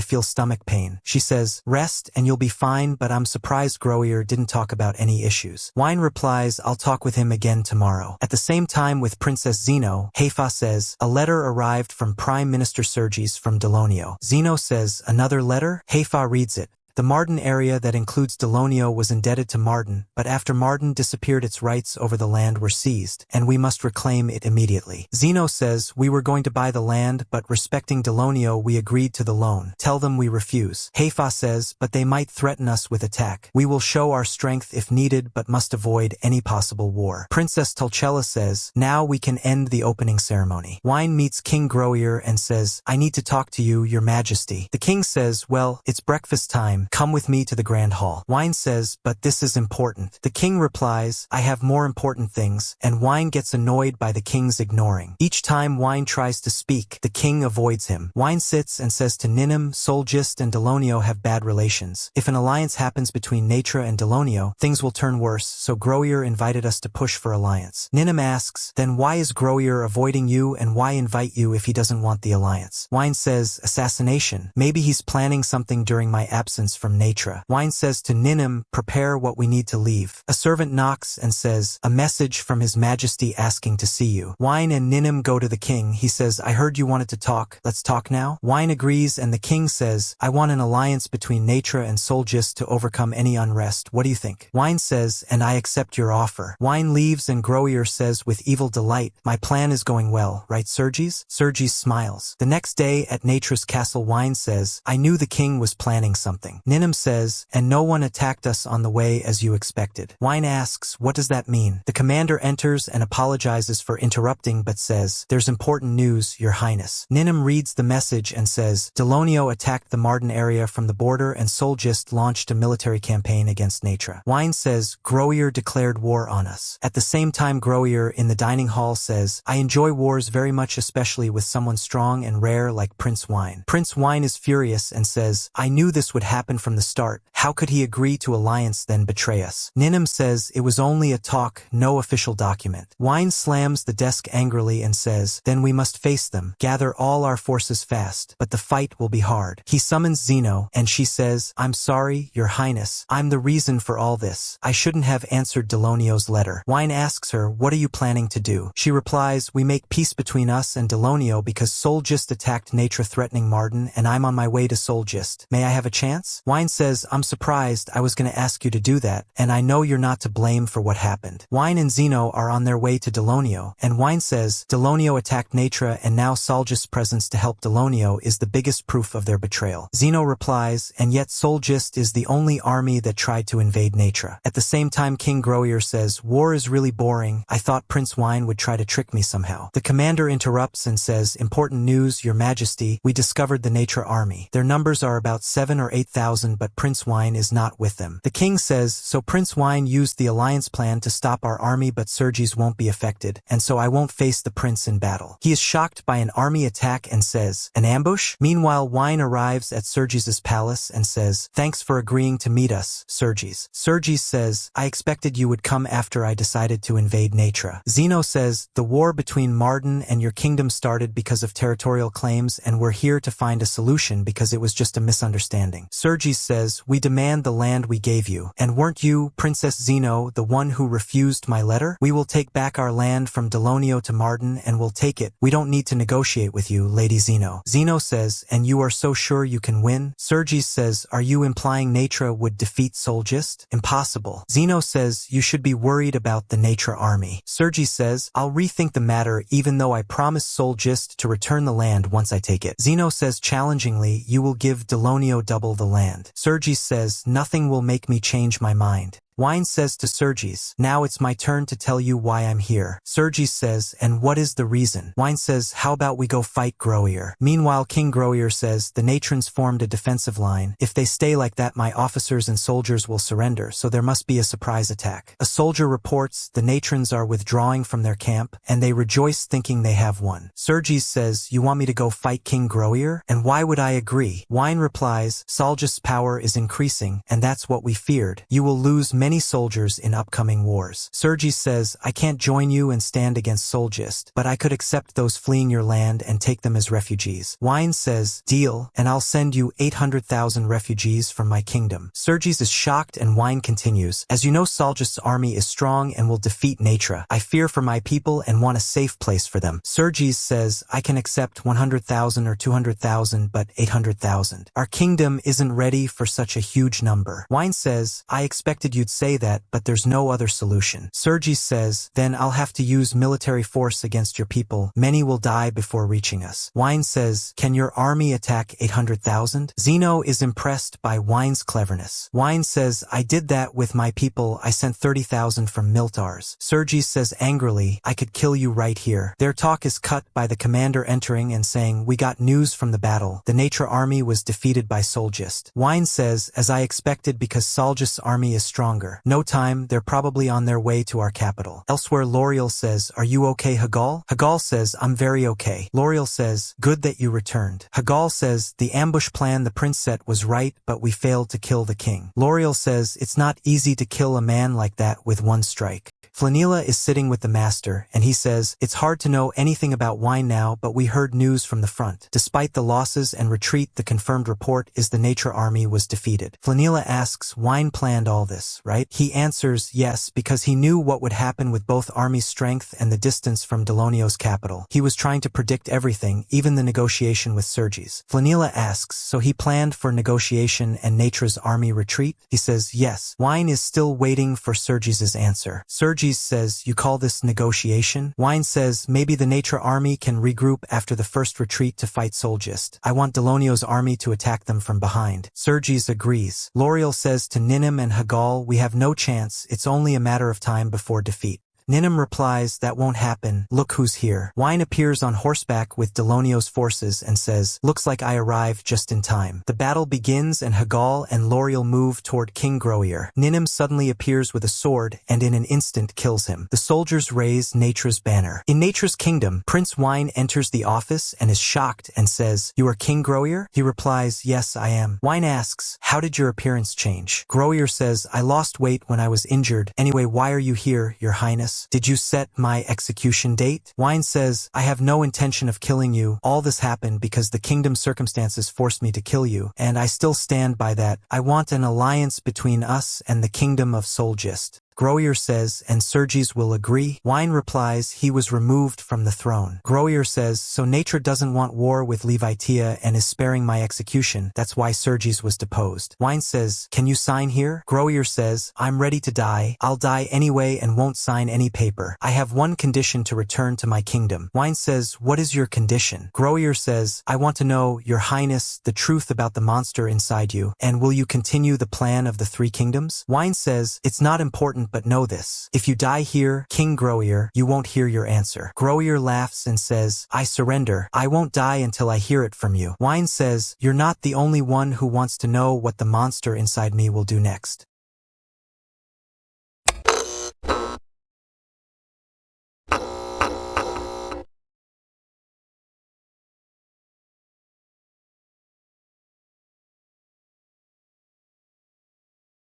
feel stomach pain. She says, rest and you'll be fine, but I'm surprised Growier didn't talk about any issues. Wine replies, I'll talk with him again tomorrow. At the same time with Princess Zeno, Heifa says, a letter arrived from Prime Minister Souljist from Delonio. Zeno says, another letter? Heifa reads it. The Marden area that includes Delonio was indebted to Marden, but after Marden disappeared its rights over the land were seized, and we must reclaim it immediately. Zeno says, we were going to buy the land, but respecting Delonio we agreed to the loan. Tell them we refuse. Heifa says, but they might threaten us with attack. We will show our strength if needed, but must avoid any possible war. Princess Tulcella says, now we can end the opening ceremony. Wine meets King Growier and says, I need to talk to you, your majesty. The king says, well, it's breakfast time. Come with me to the grand hall. Wine says, but this is important. The king replies, I have more important things, and Wine gets annoyed by the king's ignoring. Each time Wine tries to speak, the king avoids him. Wine sits and says to Ninim, Souljist and Delonio have bad relations. If an alliance happens between Natra and Delonio, things will turn worse, so Growier invited us to push for alliance. Ninim asks, then why is Growier avoiding you and why invite you if he doesn't want the alliance? Wine says, assassination. Maybe he's planning something during my absence from Natra. Wine says to Ninim, prepare what we need to leave. A servant knocks and says, a message from His Majesty asking to see you. Wine and Ninim go to the king. He says, I heard you wanted to talk. Let's talk now. Wine agrees and the king says, I want an alliance between Natra and Souljist to overcome any unrest. What do you think? Wine says, and I accept your offer. Wine leaves and Growier says with evil delight, my plan is going well, right Souljist? Souljist smiles. The next day at Natra's castle Wine says, I knew the king was planning something. Ninim says, and no one attacked us on the way as you expected. Wine asks, what does that mean? The commander enters and apologizes for interrupting but says, there's important news, your highness. Ninim reads the message and says, Delonio attacked the Marden area from the border and Souljist launched a military campaign against Natra. Wine says, Growier declared war on us. At the same time Growier in the dining hall says, I enjoy wars very much, especially with someone strong and rare like Prince Wine. Prince Wine is furious and says, I knew this would happen from the start. How could he agree to alliance then betray us? Ninim says, it was only a talk, no official document. Wine slams the desk angrily and says, then we must face them. Gather all our forces fast, but the fight will be hard. He summons Zeno, and she says, I'm sorry, your highness. I'm the reason for all this. I shouldn't have answered Delonio's letter. Wine asks her, what are you planning to do? She replies, we make peace between us and Delonio because Souljist attacked Natra threatening Marden, and I'm on my way to Souljist. May I have a chance? Wine says, I'm surprised. I was going to ask you to do that, and I know you're not to blame for what happened. Wine and Zeno are on their way to Delonio, and Wine says, Delonio attacked Natra and now Souljist's presence to help Delonio is the biggest proof of their betrayal. Zeno replies, and yet Souljist is the only army that tried to invade Natra. At the same time King Growier says, war is really boring. I thought Prince Wine would try to trick me somehow. The commander interrupts and says, important news, your majesty. We discovered the Natra army. Their numbers are about 7,000 or 8,000, but Prince Wine is not with them. The king says, so Prince Wine used the alliance plan to stop our army, but Souljist won't be affected, and so I won't face the prince in battle. He is shocked by an army attack and says, an ambush? Meanwhile, Wine arrives at Souljist's palace and says, thanks for agreeing to meet us, Souljist. Souljist says, I expected you would come after I decided to invade Natra. Zeno says, the war between Marden and your kingdom started because of territorial claims, and we're here to find a solution because it was just a misunderstanding. Souljist says, we demand the land we gave you. And weren't you, Princess Zeno, the one who refused my letter? We will take back our land from Delonio to Marden and we'll take it. We don't need to negotiate with you, Lady Zeno. Zeno says, and you are so sure you can win? Souljist says, are you implying Natra would defeat Souljist? Impossible. Zeno says, you should be worried about the Natra army. Souljist says, I'll rethink the matter even though I promised Souljist to return the land once I take it. Zeno says challengingly, you will give Delonio double the land. Souljist says, nothing will make me change my mind. Wine says to Souljist, now it's my turn to tell you why I'm here. Souljist says, and what is the reason? Wine says, how about we go fight Groir? Meanwhile, King Groir says, the Natrons formed a defensive line. If they stay like that, my officers and soldiers will surrender, so there must be a surprise attack. A soldier reports the Natrons are withdrawing from their camp, and they rejoice thinking they have won. Souljist says, you want me to go fight King Groir? And why would I agree? Wine replies, Souljist's power is increasing, and that's what we feared. You will lose many soldiers in upcoming wars. Souljist says, I can't join you and stand against Souljist, but I could accept those fleeing your land and take them as refugees. Wine says, deal, and I'll send you 800,000 refugees from my kingdom. Souljist is shocked and Wine continues, as you know, Souljist's army is strong and will defeat Natra. I fear for my people and want a safe place for them. Souljist says, I can accept 100,000 or 200,000, but 800,000. Our kingdom isn't ready for such a huge number. Wine says, I expected you'd say that, but there's no other solution. Souljist says, then I'll have to use military force against your people. Many will die before reaching us. Wine says, can your army attack 800,000? Zeno is impressed by Wine's cleverness. Wine says, I did that with my people. I sent 30,000 from Miltars. Souljist says angrily, I could kill you right here. Their talk is cut by the commander entering and saying, we got news from the battle. The Natra army was defeated by Souljist. Wine says, as I expected, because Souljist's army is stronger. No time, they're probably on their way to our capital. Elsewhere, L'Oreal says, are you okay, Hagal? Hagal says, I'm very okay. L'Oreal says, good that you returned. Hagal says, the ambush plan the prince set was right, but we failed to kill the king. L'Oreal says, it's not easy to kill a man like that with one strike. Flanila is sitting with the master, and he says, it's hard to know anything about Wine now, but we heard news from the front. Despite the losses and retreat, the confirmed report is the Natra army was defeated. Flanila asks, Wine planned all this, right? He answers, yes, because he knew what would happen with both armies' strength and the distance from Delonio's capital. He was trying to predict everything, even the negotiation with Souljist. Flanila asks, so he planned for negotiation and Natra's army retreat? He says, yes. Wine is still waiting for Souljist's answer. Souljist says, you call this negotiation? Wine says, maybe the Natra army can regroup after the first retreat to fight Souljist. I want Delonio's army to attack them from behind. Souljist agrees. L'Oreal says to Ninim and Hagal, we have no chance, it's only a matter of time before defeat. Ninim replies, that won't happen. Look who's here. Wine appears on horseback with Delonio's forces and says, looks like I arrived just in time. The battle begins and Hagal and L'Oreal move toward King Groir. Ninim suddenly appears with a sword and in an instant kills him. The soldiers raise Natra's banner. In Natra's kingdom, Prince Wine enters the office and is shocked and says, you are King Groir? He replies, yes, I am. Wine asks, how did your appearance change? Groir says, I lost weight when I was injured. Anyway, why are you here, your highness? Did you set my execution date? Wine says, I have no intention of killing you. All this happened because the kingdom's circumstances forced me to kill you, and I still stand by that. I want an alliance between us and the kingdom of Souljist. Groir says, and Souljist will agree? Wine replies, he was removed from the throne. Groir says, so Natra doesn't want war with Levitia and is sparing my execution. That's why Souljist was deposed. Wine says, can you sign here? Groir says, I'm ready to die. I'll die anyway and won't sign any paper. I have one condition to return to my kingdom. Wine says, what is your condition? Groir says, I want to know, your highness, the truth about the monster inside you, and will you continue the plan of the three kingdoms? Wine says, it's not important, but know this. If you die here, King Groir, you won't hear your answer. Groir laughs and says, I surrender. I won't die until I hear it from you. Wine says, you're not the only one who wants to know what the monster inside me will do next.